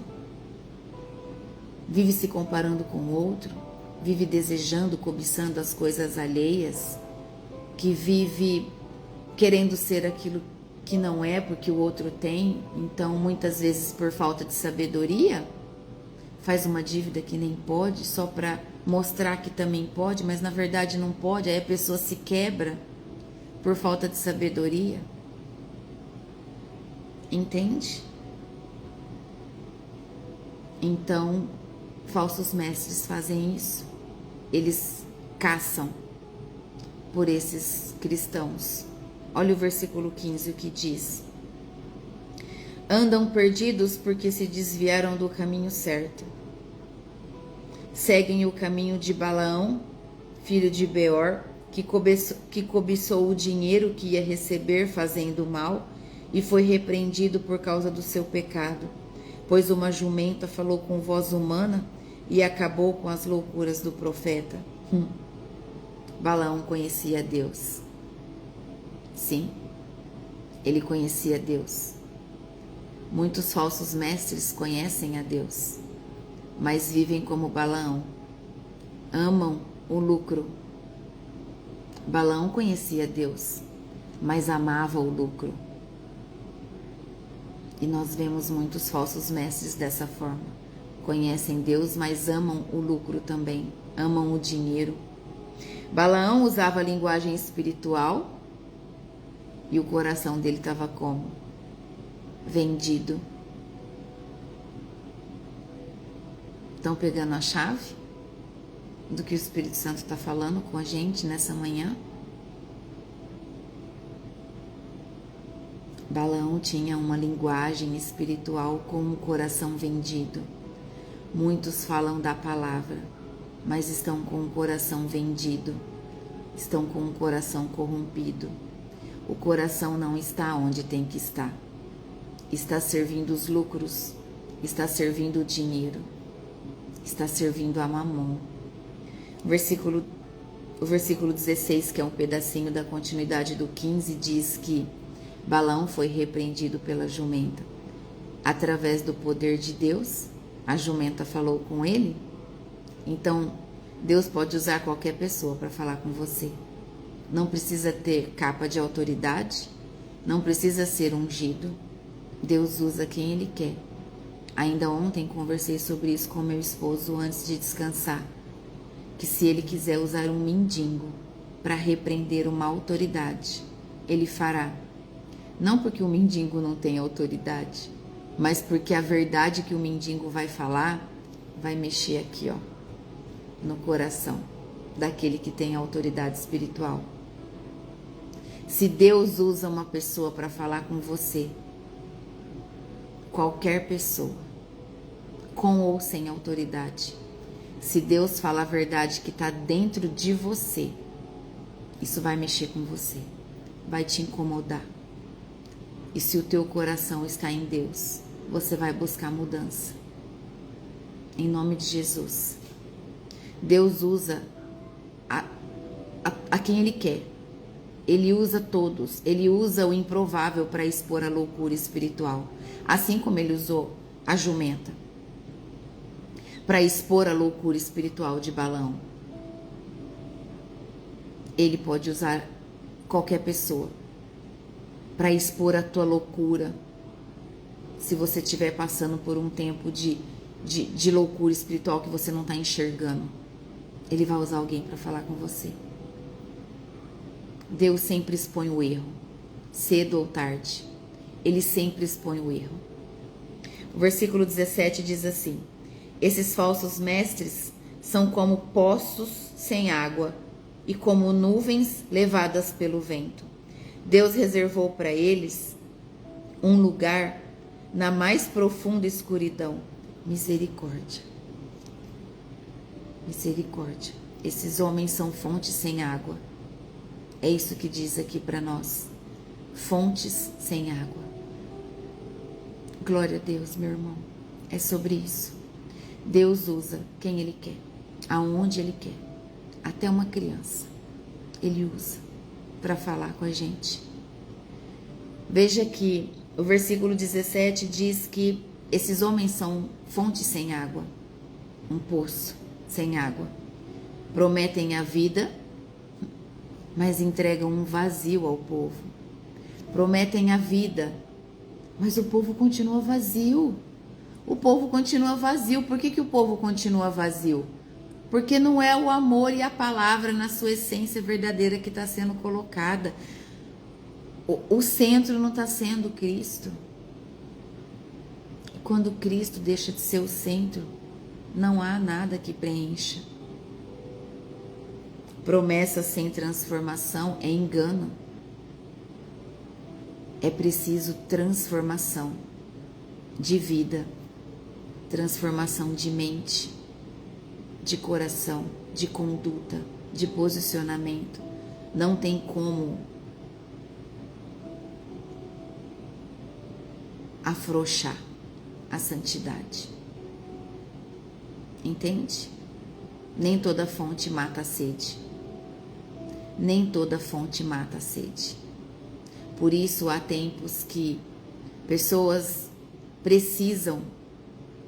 vive se comparando com o outro, vive desejando, cobiçando as coisas alheias, que vive querendo ser aquilo que não é porque o outro tem. Então, muitas vezes, por falta de sabedoria, faz uma dívida que nem pode, só para mostrar que também pode, mas na verdade não pode, aí a pessoa se quebra por falta de sabedoria. Entende? Então, falsos mestres fazem isso. Eles caçam por esses cristãos. Olha o versículo 15, o que diz: andam perdidos porque se desviaram do caminho certo. Seguem o caminho de Balaão, filho de Beor, que cobiçou o dinheiro que ia receber fazendo mal e foi repreendido por causa do seu pecado, pois uma jumenta falou com voz humana e acabou com as loucuras do profeta. Balaão conhecia Deus. Sim, ele conhecia Deus. Muitos falsos mestres conhecem a Deus, mas vivem como Balaão. Amam o lucro. Balaão conhecia Deus, mas amava o lucro. E nós vemos muitos falsos mestres dessa forma. Conhecem Deus, mas amam o lucro também. Amam o dinheiro. Balaão usava a linguagem espiritual e o coração dele estava como? Vendido. Estão pegando a chave do que o Espírito Santo está falando com a gente nessa manhã? Balaão tinha uma linguagem espiritual com um coração vendido. Muitos falam da palavra, mas estão com o coração vendido, estão com o coração corrompido. O coração não está onde tem que estar. Está servindo os lucros, está servindo o dinheiro, está servindo a mamon. O versículo 16, que é um pedacinho da continuidade do 15, diz que Balaão foi repreendido pela jumenta. Através do poder de Deus, a jumenta falou com ele. Então, Deus pode usar qualquer pessoa para falar com você. Não precisa ter capa de autoridade, não precisa ser ungido. Deus usa quem Ele quer. Ainda ontem conversei sobre isso com meu esposo antes de descansar, que se ele quiser usar um mendigo para repreender uma autoridade, Ele fará. Não porque o mendigo não tem autoridade, mas porque a verdade que o mendigo vai falar vai mexer aqui, ó, no coração daquele que tem autoridade espiritual. Se Deus usa uma pessoa para falar com você, qualquer pessoa, com ou sem autoridade, se Deus fala a verdade que está dentro de você, isso vai mexer com você, vai te incomodar. E se o teu coração está em Deus, você vai buscar mudança. Em nome de Jesus. Deus usa a quem Ele quer. Ele usa todos. Ele usa o improvável para expor a loucura espiritual. Assim como Ele usou a jumenta para expor a loucura espiritual de Balaão. Ele pode usar qualquer pessoa para expor a tua loucura. Se você estiver passando por um tempo de loucura espiritual que você não está enxergando, Ele vai usar alguém para falar com você. Deus sempre expõe o erro, cedo ou tarde. Ele sempre expõe o erro. O versículo 17 diz assim: esses falsos mestres são como poços sem água e como nuvens levadas pelo vento. Deus reservou para eles um lugar na mais profunda escuridão. Misericórdia. Misericórdia. Esses homens são fontes sem água. É isso que diz aqui para nós. Fontes sem água. Glória a Deus, meu irmão. É sobre isso. Deus usa quem Ele quer, aonde Ele quer. Até uma criança Ele usa para falar com a gente. Veja que o versículo 17 diz que esses homens são fontes sem água, um poço sem água. Prometem a vida, mas entregam um vazio ao povo. Prometem a vida, mas o povo continua vazio. O povo continua vazio. Por que o povo continua vazio? Porque não é o amor e a palavra na sua essência verdadeira que está sendo colocada. O centro não está sendo Cristo. E quando Cristo deixa de ser o centro, não há nada que preencha. Promessa sem transformação é engano. É preciso transformação de vida, transformação de mente, de coração, de conduta, de posicionamento. Não tem como afrouxar a santidade. Entende? Nem toda fonte mata a sede. Nem toda fonte mata a sede. Por isso há tempos que pessoas precisam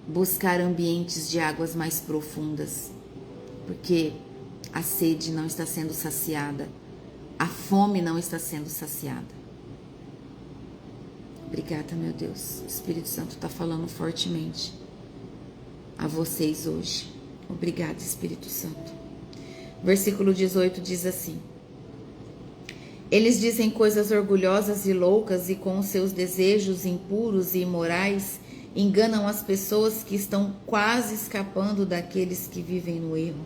buscar ambientes de águas mais profundas, porque a sede não está sendo saciada, a fome não está sendo saciada. Obrigada, meu Deus. O Espírito Santo está falando fortemente a vocês hoje. Obrigada, Espírito Santo. Versículo 18 diz assim: eles dizem coisas orgulhosas e loucas e com os seus desejos impuros e imorais enganam as pessoas que estão quase escapando daqueles que vivem no erro.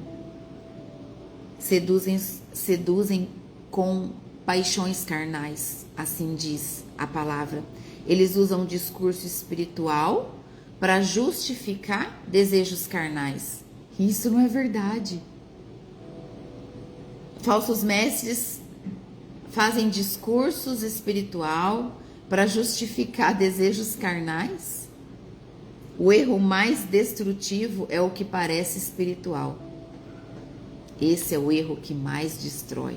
Seduzem com paixões carnais, assim diz a palavra. Eles usam discurso espiritual para justificar desejos carnais. Isso não é verdade. Falsos mestres fazem discursos espiritual para justificar desejos carnais. O erro mais destrutivo é o que parece espiritual. Esse é o erro que mais destrói.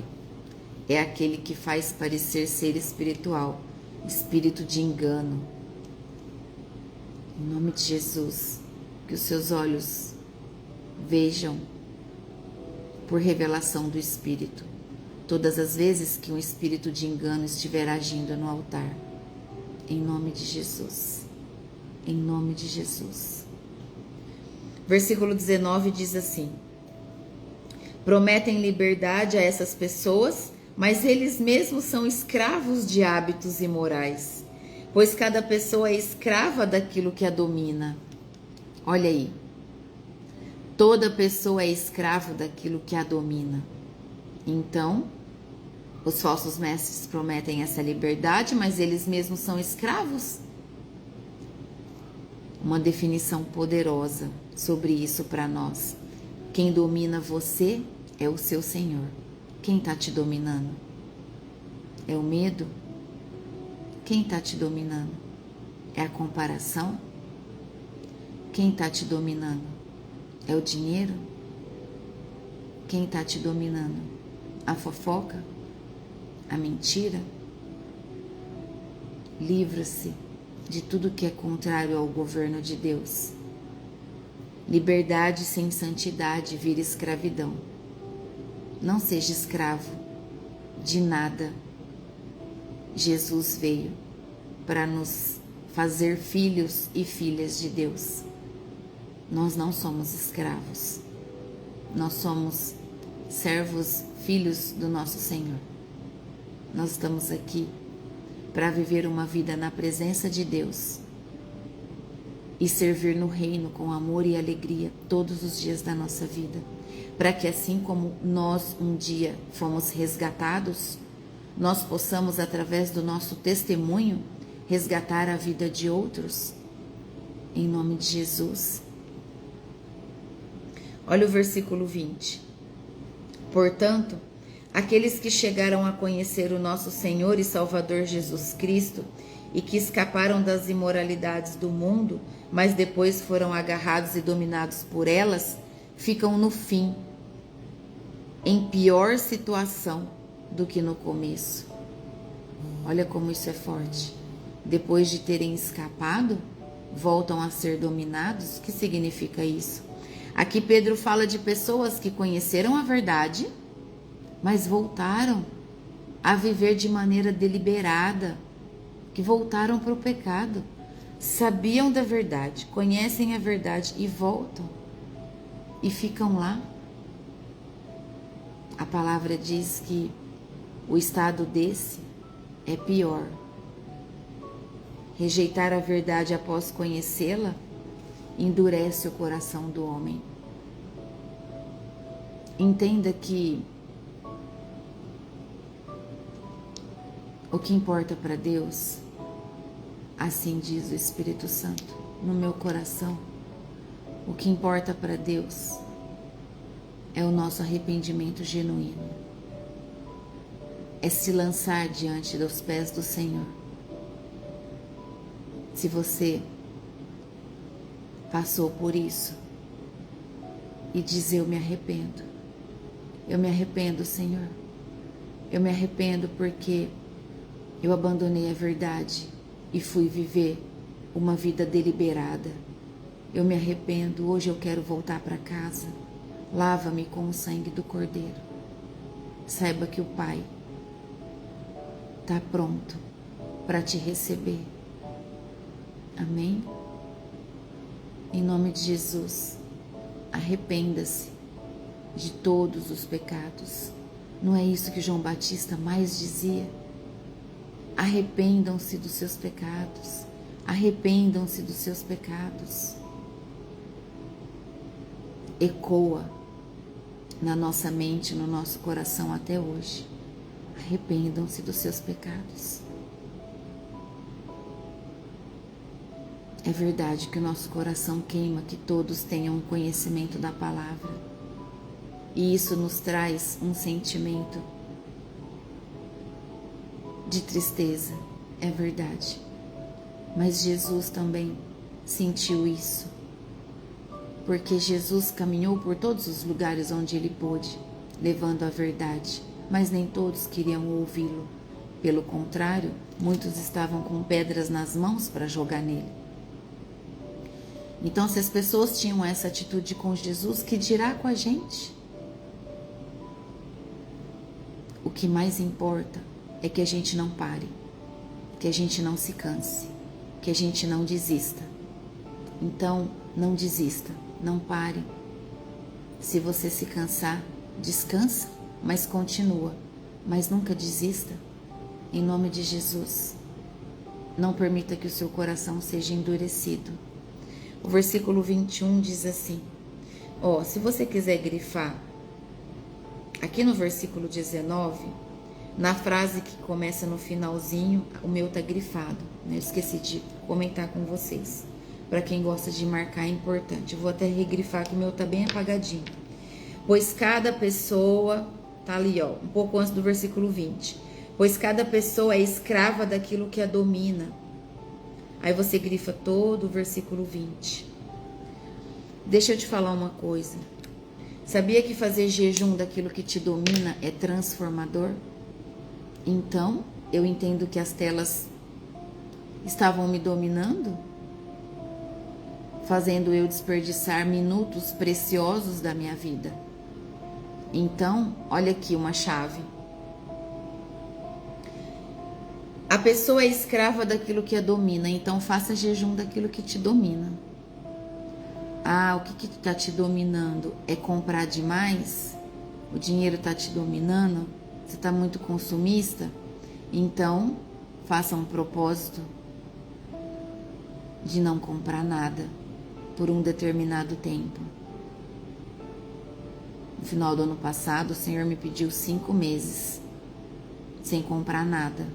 É aquele que faz parecer ser espiritual, espírito de engano. Em nome de Jesus, que os seus olhos vejam por revelação do Espírito todas as vezes que um espírito de engano estiver agindo no altar. Em nome de Jesus. Em nome de Jesus. Versículo 19 diz assim: prometem liberdade a essas pessoas, mas eles mesmos são escravos de hábitos imorais, pois cada pessoa é escrava daquilo que a domina. Olha aí. Toda pessoa é escravo daquilo que a domina. Então, os falsos mestres prometem essa liberdade, mas eles mesmos são escravos. Uma definição poderosa sobre isso para nós. Quem domina você é o seu Senhor. Quem está te dominando? É o medo? Quem está te dominando? É a comparação? Quem está te dominando? É o dinheiro? Quem está te dominando? A fofoca? A mentira? Livra-se de tudo que é contrário ao governo de Deus. Liberdade sem santidade vira escravidão. Não seja escravo de nada. Jesus veio para nos fazer filhos e filhas de Deus. Nós não somos escravos. Nós somos servos, filhos do nosso Senhor. Nós estamos aqui para viver uma vida na presença de Deus e servir no reino com amor e alegria todos os dias da nossa vida, para que assim como nós um dia fomos resgatados, nós possamos, através do nosso testemunho, resgatar a vida de outros, em nome de Jesus. Olha o versículo 20. Portanto, aqueles que chegaram a conhecer o nosso Senhor e Salvador Jesus Cristo e que escaparam das imoralidades do mundo, mas depois foram agarrados e dominados por elas, ficam no fim em pior situação do que no começo. Olha como isso é forte. Depois de terem escapado, voltam a ser dominados. O que significa isso? Aqui Pedro fala de pessoas que conheceram a verdade, mas voltaram a viver de maneira deliberada, que voltaram para o pecado. Sabiam da verdade, conhecem a verdade e voltam. E ficam lá A palavra diz que o estado desse é pior. Rejeitar a verdade após conhecê-la endurece o coração do homem. Entenda que o que importa para Deus, assim diz o Espírito Santo no meu coração, o que importa para Deus é o nosso arrependimento genuíno. É se lançar diante dos pés do Senhor. Se você passou por isso e dizer: eu me arrependo. Eu me arrependo, Senhor. Eu me arrependo porque eu abandonei a verdade e fui viver uma vida deliberada. Eu me arrependo. Hoje eu quero voltar para casa. Lava-me com o sangue do Cordeiro. Saiba que o Pai está pronto para te receber. Amém? Em nome de Jesus, arrependa-se de todos os pecados. Não é isso que João Batista mais dizia? Arrependam-se dos seus pecados. Arrependam-se dos seus pecados. Ecoa na nossa mente, no nosso coração até hoje. Arrependam-se dos seus pecados. É verdade que o nosso coração queima que todos tenham um conhecimento da palavra. E isso nos traz um sentimento de tristeza, é verdade. Mas Jesus também sentiu isso. Porque Jesus caminhou por todos os lugares onde ele pôde, levando a verdade. Mas nem todos queriam ouvi-lo. Pelo contrário, muitos estavam com pedras nas mãos para jogar nele. Então, se as pessoas tinham essa atitude com Jesus, que dirá com a gente? O que mais importa é que a gente não pare, que a gente não se canse, que a gente não desista. Então, não desista, não pare. Se você se cansar, descansa, mas continua. Mas nunca desista. Em nome de Jesus, não permita que o seu coração seja endurecido. O versículo 21 diz assim, se você quiser grifar, aqui no versículo 19, na frase que começa no finalzinho, o meu tá grifado, né? Eu esqueci de comentar com vocês. Para quem gosta de marcar é importante. Eu vou até regrifar que o meu tá bem apagadinho. Pois cada pessoa, tá ali um pouco antes do versículo 20. Pois cada pessoa é escrava daquilo que a domina. Aí você grifa todo o versículo 20. Deixa eu te falar uma coisa. Sabia que fazer jejum daquilo que te domina é transformador? Então, eu entendo que as telas estavam me dominando, fazendo eu desperdiçar minutos preciosos da minha vida. Então, olha aqui uma chave. A pessoa é escrava daquilo que a domina, então faça jejum daquilo que te domina. O que está te dominando? É comprar demais? O dinheiro está te dominando? Você está muito consumista? Então, faça um propósito de não comprar nada por um determinado tempo. No final do ano passado, o Senhor me pediu 5 meses sem comprar nada.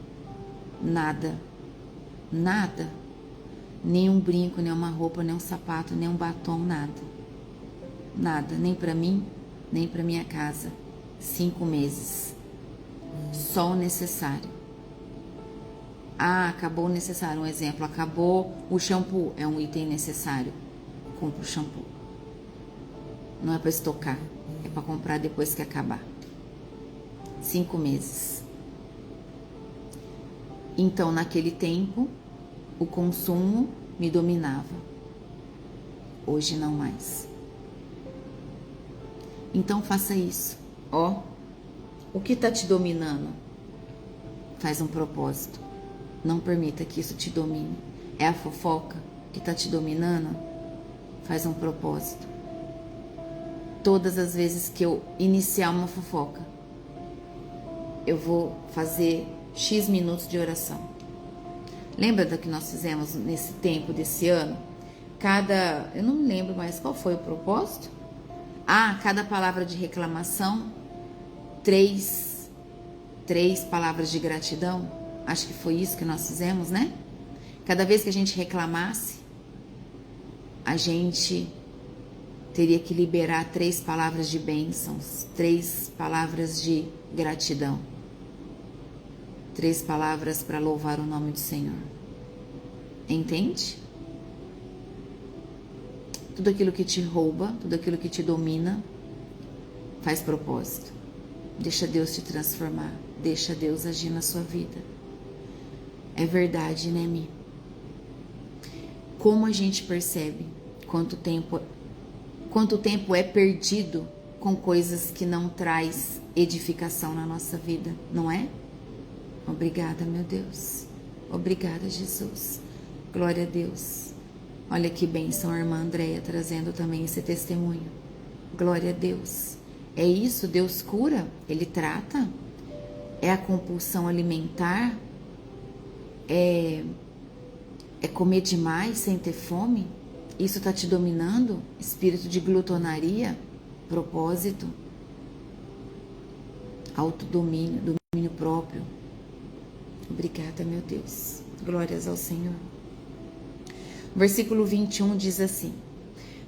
Nada. Nem um brinco, nem uma roupa, nem um sapato, nem um batom, nada. Nada, nem para mim, nem para minha casa. 5 meses. Só o necessário. Acabou o necessário. Um exemplo, acabou o shampoo. É um item necessário. Compre o shampoo. Não é para estocar. É para comprar depois que acabar. 5 meses. Então, naquele tempo, o consumo me dominava. Hoje não mais. Então, faça isso. O que está te dominando? Faz um propósito. Não permita que isso te domine. É a fofoca que está te dominando? Faz um propósito. Todas as vezes que eu iniciar uma fofoca, eu vou fazer X minutos de oração. Lembra do que nós fizemos nesse tempo desse ano? Eu não me lembro mais qual foi o propósito. Cada palavra de reclamação, três palavras de gratidão. Acho que foi isso que nós fizemos, né? Cada vez que a gente reclamasse, a gente teria que liberar 3 palavras de bênçãos, 3 palavras de gratidão, 3 palavras para louvar o nome do Senhor. Entende? Tudo aquilo que te rouba, tudo aquilo que te domina, faz propósito. Deixa Deus te transformar, deixa Deus agir na sua vida. É verdade, né, Mi? Como a gente percebe quanto tempo é perdido com coisas que não traz edificação na nossa vida, não é? Obrigada, meu Deus. Obrigada, Jesus. Glória a Deus. Olha que bênção a irmã Andréia trazendo também esse testemunho. Glória a Deus. É isso, Deus cura, Ele trata. É a compulsão alimentar. É comer demais sem ter fome. Isso está te dominando? Espírito de glutonaria, propósito, autodomínio, domínio próprio. Obrigada, meu Deus. Glórias ao Senhor. Versículo 21 diz assim: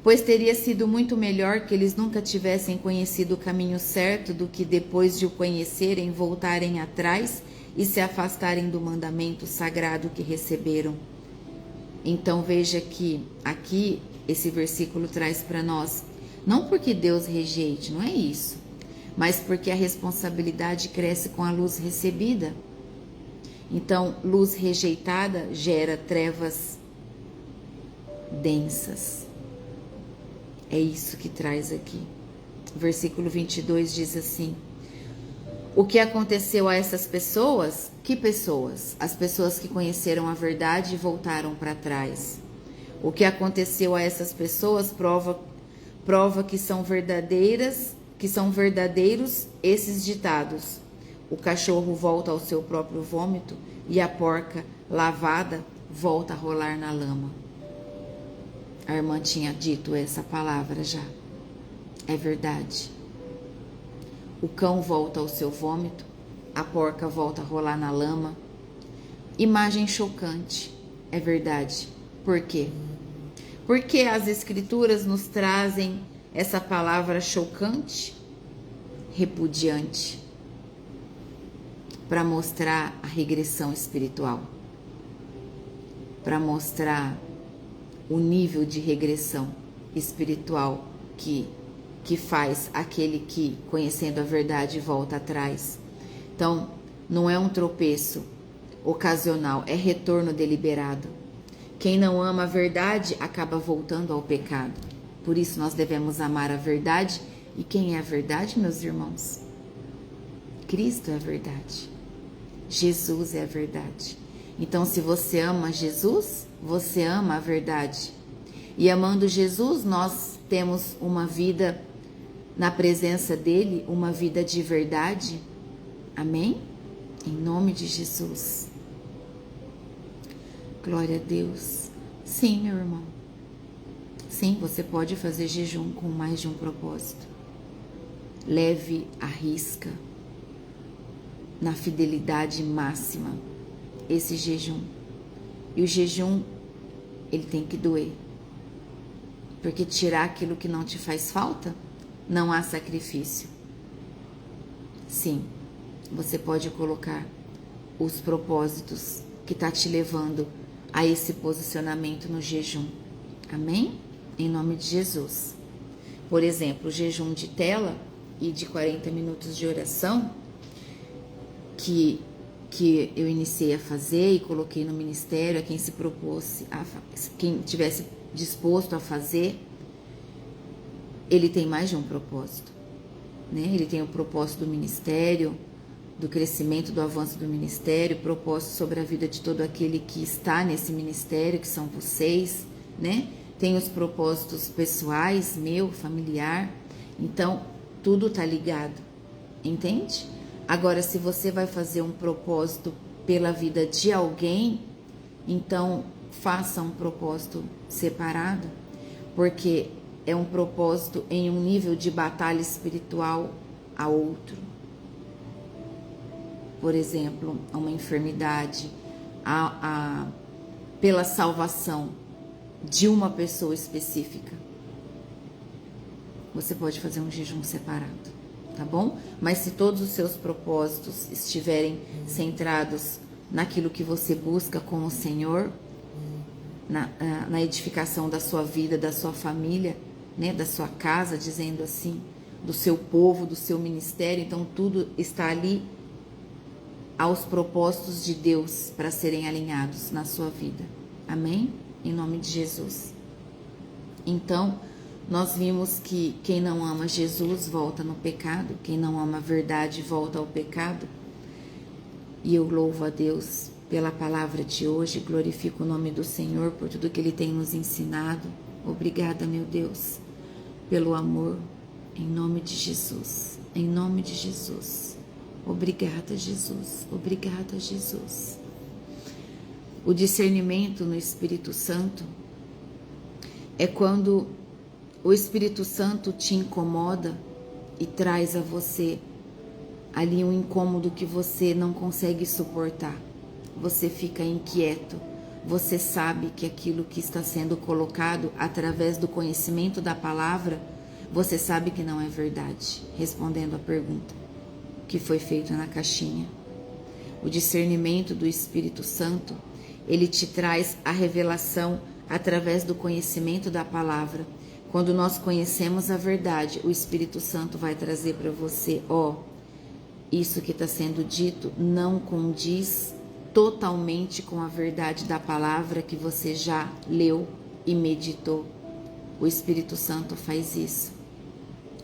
pois teria sido muito melhor que eles nunca tivessem conhecido o caminho certo do que depois de o conhecerem voltarem atrás e se afastarem do mandamento sagrado que receberam. Então veja que aqui esse versículo traz para nós, não porque Deus rejeite, não é isso, mas porque a responsabilidade cresce com a luz recebida. Então, luz rejeitada gera trevas densas. É isso que traz aqui. Versículo 22 diz assim: o que aconteceu a essas pessoas? Que pessoas? As pessoas que conheceram a verdade e voltaram para trás. O que aconteceu a essas pessoas prova que são verdadeiros esses ditados. O cachorro volta ao seu próprio vômito e a porca lavada volta a rolar na lama. A irmã tinha dito essa palavra já. É verdade. O cão volta ao seu vômito, a porca volta a rolar na lama. Imagem chocante, é verdade. Por quê? Porque as escrituras nos trazem essa palavra chocante, repudiante, para mostrar a regressão espiritual, para mostrar o nível de regressão espiritual que faz aquele que, conhecendo a verdade, volta atrás. Então, não é um tropeço ocasional, é retorno deliberado. Quem não ama a verdade acaba voltando ao pecado. Por isso nós devemos amar a verdade. E quem é a verdade, meus irmãos? Cristo é a verdade. Jesus é a verdade. Então, se você ama Jesus, você ama a verdade. E amando Jesus, nós temos uma vida na presença dele, uma vida de verdade. Amém? Em nome de Jesus. Glória a Deus. Sim, meu irmão. Sim, você pode fazer jejum com mais de um propósito. Leve à risca, na fidelidade máxima, esse jejum. E o jejum, ele tem que doer. Porque tirar aquilo que não te faz falta, não há sacrifício. Sim, você pode colocar os propósitos que está te levando a esse posicionamento no jejum. Amém? Em nome de Jesus. Por exemplo, o jejum de tela e de 40 minutos de oração que eu iniciei a fazer e coloquei no ministério, a quem se propôs, quem tivesse disposto a fazer, ele tem mais de um propósito, né? Ele tem o propósito do ministério, do crescimento, do avanço do ministério, propósito sobre a vida de todo aquele que está nesse ministério, que são vocês, né? Tem os propósitos pessoais, meu, familiar. Então, tudo tá ligado, entende? Agora, se você vai fazer um propósito pela vida de alguém, então faça um propósito separado, porque é um propósito em um nível de batalha espiritual a outro. Por exemplo, uma enfermidade, pela salvação de uma pessoa específica. Você pode fazer um jejum separado, tá bom? Mas se todos os seus propósitos estiverem centrados naquilo que você busca com o Senhor, na edificação da sua vida, da sua família, né, da sua casa, dizendo assim, do seu povo, do seu ministério, então tudo está ali aos propósitos de Deus para serem alinhados na sua vida. Amém? Em nome de Jesus. Então, nós vimos que quem não ama Jesus volta no pecado, quem não ama a verdade volta ao pecado. E eu louvo a Deus pela palavra de hoje, glorifico o nome do Senhor por tudo que Ele tem nos ensinado. Obrigada, meu Deus, pelo amor, em nome de Jesus, em nome de Jesus. Obrigada, Jesus, obrigada, Jesus. O discernimento no Espírito Santo é quando o Espírito Santo te incomoda e traz a você ali um incômodo que você não consegue suportar. Você fica inquieto, você sabe que aquilo que está sendo colocado através do conhecimento da palavra, você sabe que não é verdade, respondendo a pergunta que foi feita na caixinha. O discernimento do Espírito Santo, ele te traz a revelação através do conhecimento da palavra. Quando nós conhecemos a verdade, o Espírito Santo vai trazer para você, isso que está sendo dito não condiz totalmente com a verdade da palavra que você já leu e meditou. O Espírito Santo faz isso.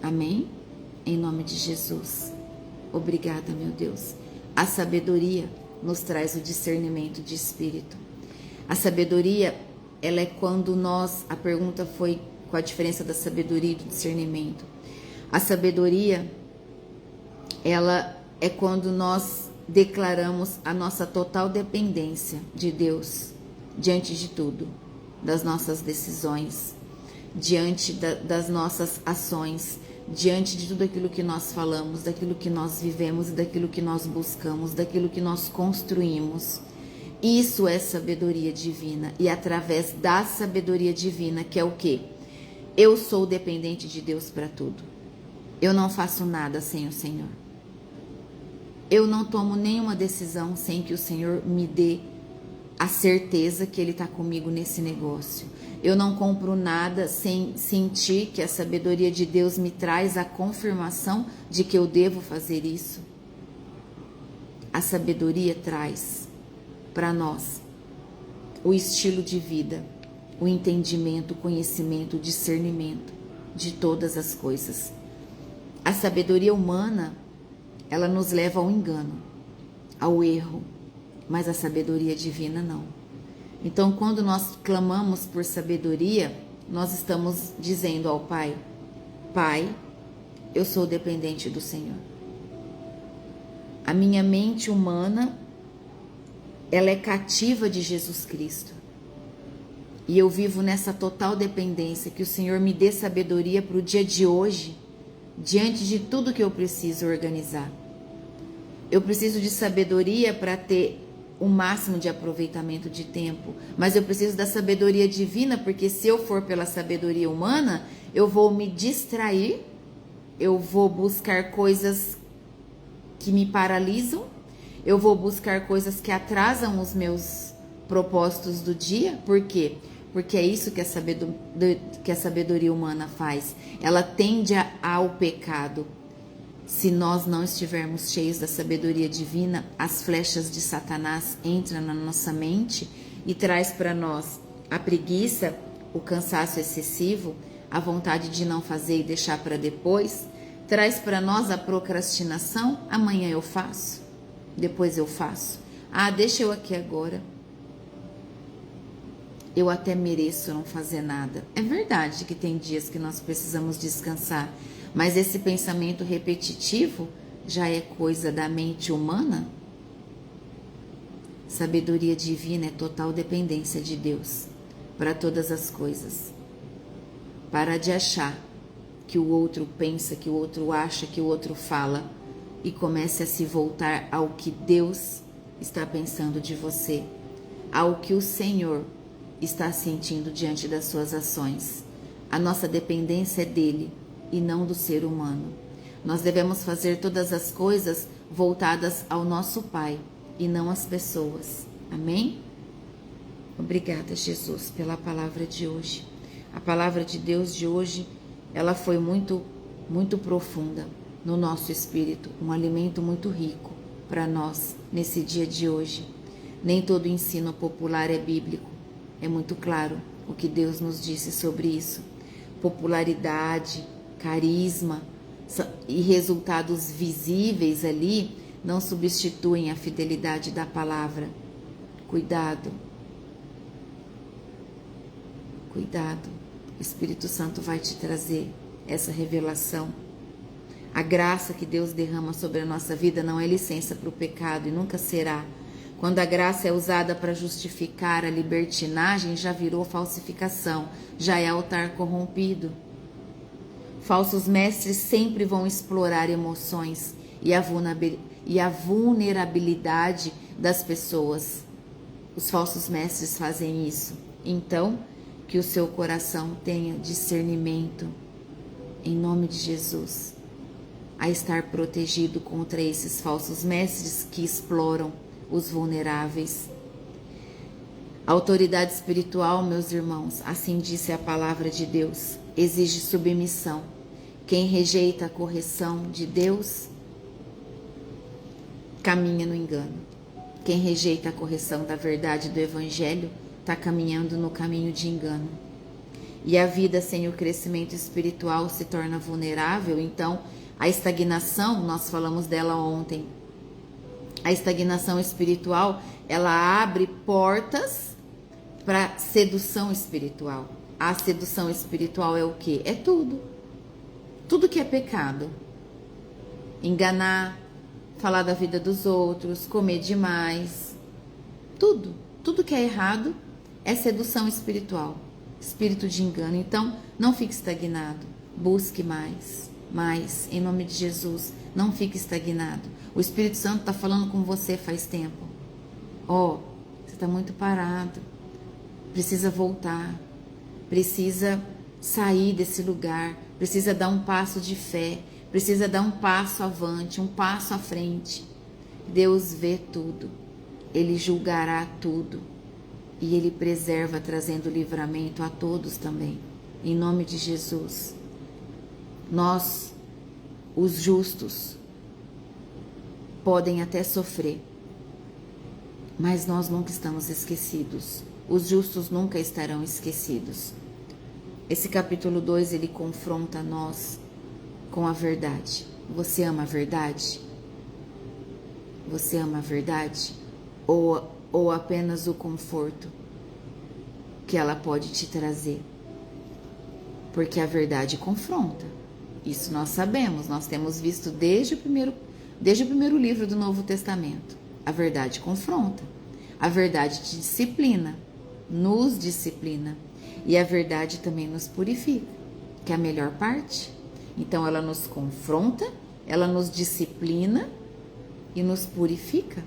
Amém? Em nome de Jesus. Obrigada, meu Deus. A sabedoria nos traz o discernimento de espírito. A sabedoria, ela é quando a pergunta foi qual a diferença da sabedoria e do discernimento. A sabedoria, ela é quando nós declaramos a nossa total dependência de Deus diante de tudo, das nossas decisões, diante das nossas ações, diante de tudo aquilo que nós falamos, daquilo que nós vivemos e daquilo que nós buscamos, daquilo que nós construímos. Isso é sabedoria divina. E através da sabedoria divina, que é o quê? Eu sou dependente de Deus para tudo. Eu não faço nada sem o Senhor. Eu não tomo nenhuma decisão sem que o Senhor me dê a certeza que Ele está comigo nesse negócio. Eu não compro nada sem sentir que a sabedoria de Deus me traz a confirmação de que eu devo fazer isso. A sabedoria traz para nós o estilo de vida, o entendimento, o conhecimento, o discernimento de todas as coisas. A sabedoria humana, ela nos leva ao engano, ao erro, mas a sabedoria divina não. Então, quando nós clamamos por sabedoria, nós estamos dizendo ao Pai: Pai, eu sou dependente do Senhor. A minha mente humana, ela é cativa de Jesus Cristo. E eu vivo nessa total dependência, que o Senhor me dê sabedoria para o dia de hoje, diante de tudo que eu preciso organizar. Eu preciso de sabedoria para ter o máximo de aproveitamento de tempo, mas eu preciso da sabedoria divina, porque se eu for pela sabedoria humana, eu vou me distrair, eu vou buscar coisas que me paralisam, eu vou buscar coisas que atrasam os meus propósitos do dia. Por quê? Porque é isso que a sabedoria humana faz. Ela tende ao pecado. Se nós não estivermos cheios da sabedoria divina, as flechas de Satanás entram na nossa mente e traz para nós a preguiça, o cansaço excessivo, a vontade de não fazer e deixar para depois. Traz para nós a procrastinação. Amanhã eu faço, depois eu faço. Deixa eu aqui agora. Eu até mereço não fazer nada. É verdade que tem dias que nós precisamos descansar, mas esse pensamento repetitivo já é coisa da mente humana? Sabedoria divina é total dependência de Deus para todas as coisas. Para de achar que o outro pensa, que o outro acha, que o outro fala, e comece a se voltar ao que Deus está pensando de você, ao que o Senhor está sentindo diante das suas ações. A nossa dependência é dele e não do ser humano. Nós devemos fazer todas as coisas voltadas ao nosso Pai e não às pessoas. Amém? Obrigada, Jesus, pela palavra de hoje. A palavra de Deus de hoje, ela foi muito profunda no nosso espírito, um alimento muito rico para nós nesse dia de hoje. Nem todo ensino popular é bíblico. É muito claro o que Deus nos disse sobre isso. Popularidade, carisma e resultados visíveis ali não substituem a fidelidade da palavra. Cuidado. Cuidado. O Espírito Santo vai te trazer essa revelação. A graça que Deus derrama sobre a nossa vida não é licença para o pecado e nunca será. Quando a graça é usada para justificar a libertinagem, já virou falsificação, já é altar corrompido. Falsos mestres sempre vão explorar emoções e a vulnerabilidade das pessoas. Os falsos mestres fazem isso. Então, que o seu coração tenha discernimento, em nome de Jesus, a estar protegido contra esses falsos mestres que exploram os vulneráveis. A autoridade espiritual, meus irmãos, assim disse a palavra de Deus, exige submissão. Quem rejeita a correção de Deus, caminha no engano. Quem rejeita a correção da verdade do Evangelho, está caminhando no caminho de engano. E a vida sem o crescimento espiritual se torna vulnerável, então a estagnação, nós falamos dela ontem, a estagnação espiritual, ela abre portas para sedução espiritual. A sedução espiritual é o quê? É tudo. Tudo que é pecado. Enganar, falar da vida dos outros, comer demais. Tudo. Tudo que é errado é sedução espiritual. Espírito de engano. Então, não fique estagnado. Busque mais. Mais. Em nome de Jesus. Não fique estagnado. O Espírito Santo está falando com você faz tempo. Você está muito parado. Precisa voltar. Precisa sair desse lugar. Precisa dar um passo de fé. Precisa dar um passo avante, um passo à frente. Deus vê tudo. Ele julgará tudo. E Ele preserva, trazendo livramento a todos também. Em nome de Jesus. Nós, os justos, podem até sofrer, mas nós nunca estamos esquecidos. Os justos nunca estarão esquecidos. Esse capítulo 2, ele confronta nós com a verdade. Você ama a verdade? Você ama a verdade? Ou apenas o conforto que ela pode te trazer? Porque a verdade confronta. Isso nós sabemos, nós temos visto desde o primeiro livro do Novo Testamento. A verdade confronta. A verdade te disciplina, nos disciplina. E a verdade também nos purifica, que é a melhor parte. Então ela nos confronta, ela nos disciplina e nos purifica.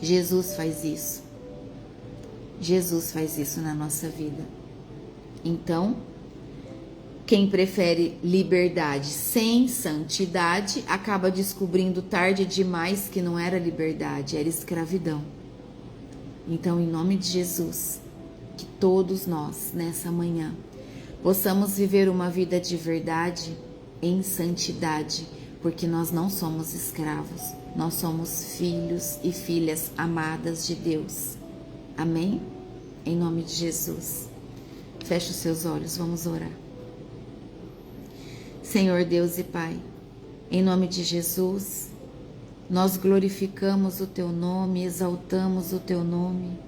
Jesus faz isso. Jesus faz isso na nossa vida. Então, quem prefere liberdade sem santidade acaba descobrindo tarde demais que não era liberdade, era escravidão. Então, em nome de Jesus, que todos nós, nessa manhã, possamos viver uma vida de verdade em santidade, porque nós não somos escravos, nós somos filhos e filhas amadas de Deus. Amém? Em nome de Jesus. Feche os seus olhos, vamos orar. Senhor Deus e Pai, em nome de Jesus, nós glorificamos o Teu nome, exaltamos o Teu nome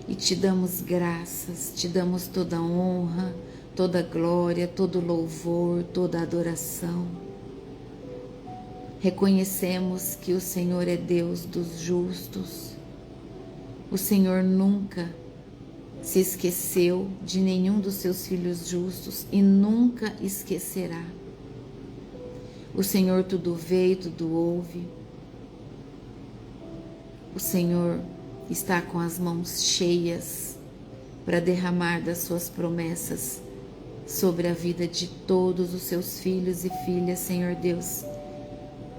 e Te damos graças, Te damos toda honra, toda glória, todo louvor, toda adoração. Reconhecemos que o Senhor é Deus dos justos. O Senhor nunca se esqueceu de nenhum dos seus filhos justos e nunca esquecerá. O Senhor tudo vê e tudo ouve. O Senhor está com as mãos cheias para derramar das suas promessas sobre a vida de todos os seus filhos e filhas, Senhor Deus,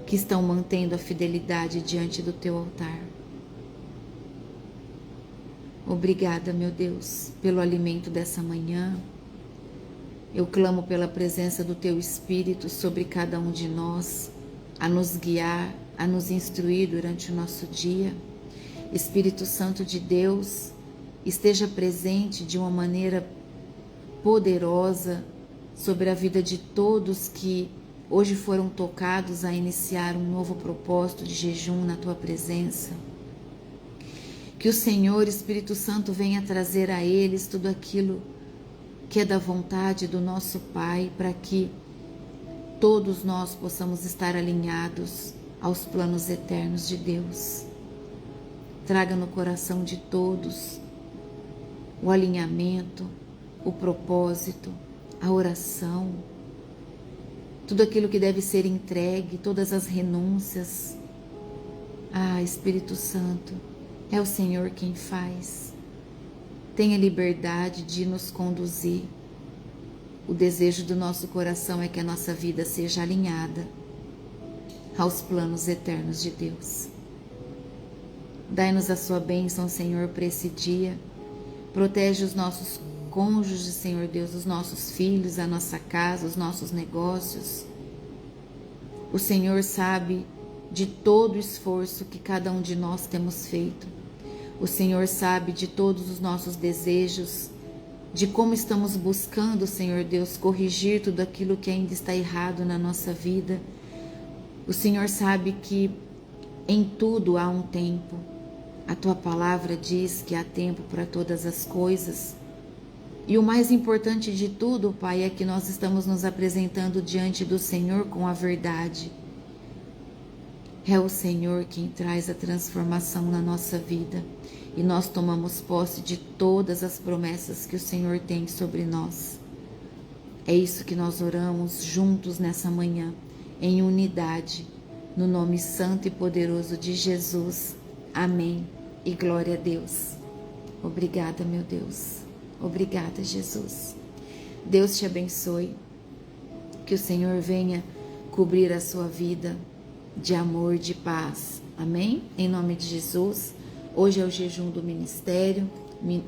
que estão mantendo a fidelidade diante do teu altar. Obrigada, meu Deus, pelo alimento dessa manhã. Eu clamo pela presença do teu Espírito sobre cada um de nós, a nos guiar, a nos instruir durante o nosso dia. Espírito Santo de Deus, esteja presente de uma maneira poderosa sobre a vida de todos que hoje foram tocados a iniciar um novo propósito de jejum na tua presença. Que o Senhor, Espírito Santo, venha trazer a eles tudo aquilo que é da vontade do nosso Pai, para que todos nós possamos estar alinhados aos planos eternos de Deus. Traga no coração de todos o alinhamento, o propósito, a oração, tudo aquilo que deve ser entregue, todas as renúncias. Ah, Espírito Santo, é o Senhor quem faz. Tenha liberdade de nos conduzir. O desejo do nosso coração é que a nossa vida seja alinhada aos planos eternos de Deus. Dai-nos a sua bênção, Senhor, para esse dia. Protege os nossos cônjuges, Senhor Deus, os nossos filhos, a nossa casa, os nossos negócios. O Senhor sabe de todo o esforço que cada um de nós temos feito. O Senhor sabe de todos os nossos desejos, de como estamos buscando, Senhor Deus, corrigir tudo aquilo que ainda está errado na nossa vida. O Senhor sabe que em tudo há um tempo. A tua palavra diz que há tempo para todas as coisas. E o mais importante de tudo, Pai, é que nós estamos nos apresentando diante do Senhor com a verdade. É o Senhor quem traz a transformação na nossa vida. E nós tomamos posse de todas as promessas que o Senhor tem sobre nós. É isso que nós oramos juntos nessa manhã, em unidade, no nome santo e poderoso de Jesus. Amém. E glória a Deus. Obrigada, meu Deus. Obrigada, Jesus. Deus te abençoe. Que o Senhor venha cobrir a sua vida de amor, de paz. Amém? Em nome de Jesus. Hoje é o jejum do ministério,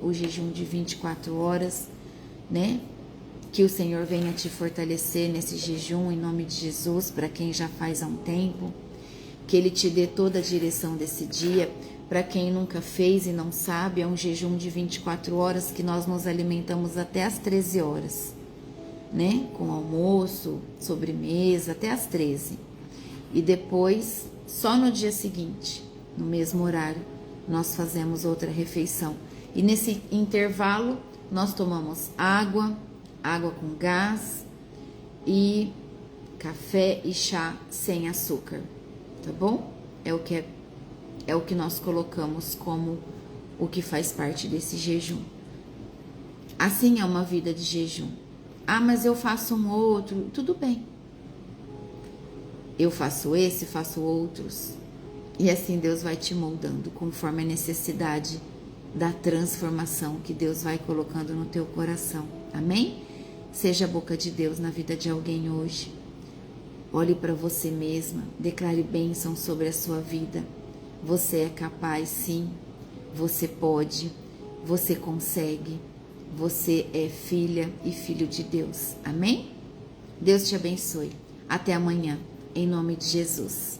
o jejum de 24 horas, né? Que o Senhor venha te fortalecer nesse jejum em nome de Jesus, para quem já faz há um tempo. Que Ele te dê toda a direção desse dia. Para quem nunca fez e não sabe, é um jejum de 24 horas que nós nos alimentamos até às 13 horas, né? Com almoço, sobremesa, até às 13. E depois, só no dia seguinte, no mesmo horário, nós fazemos outra refeição. E nesse intervalo, nós tomamos água com gás e café e chá sem açúcar, tá bom? É o que nós colocamos como o que faz parte desse jejum. Assim é uma vida de jejum. Ah, mas eu faço um outro. Tudo bem. Eu faço esse, faço outros. E assim Deus vai te moldando conforme a necessidade da transformação que Deus vai colocando no teu coração. Amém? Seja a boca de Deus na vida de alguém hoje. Olhe para você mesma, declare bênção sobre a sua vida. Você é capaz, sim. Você pode, você consegue. Você é filha e filho de Deus. Amém? Deus te abençoe. Até amanhã, em nome de Jesus.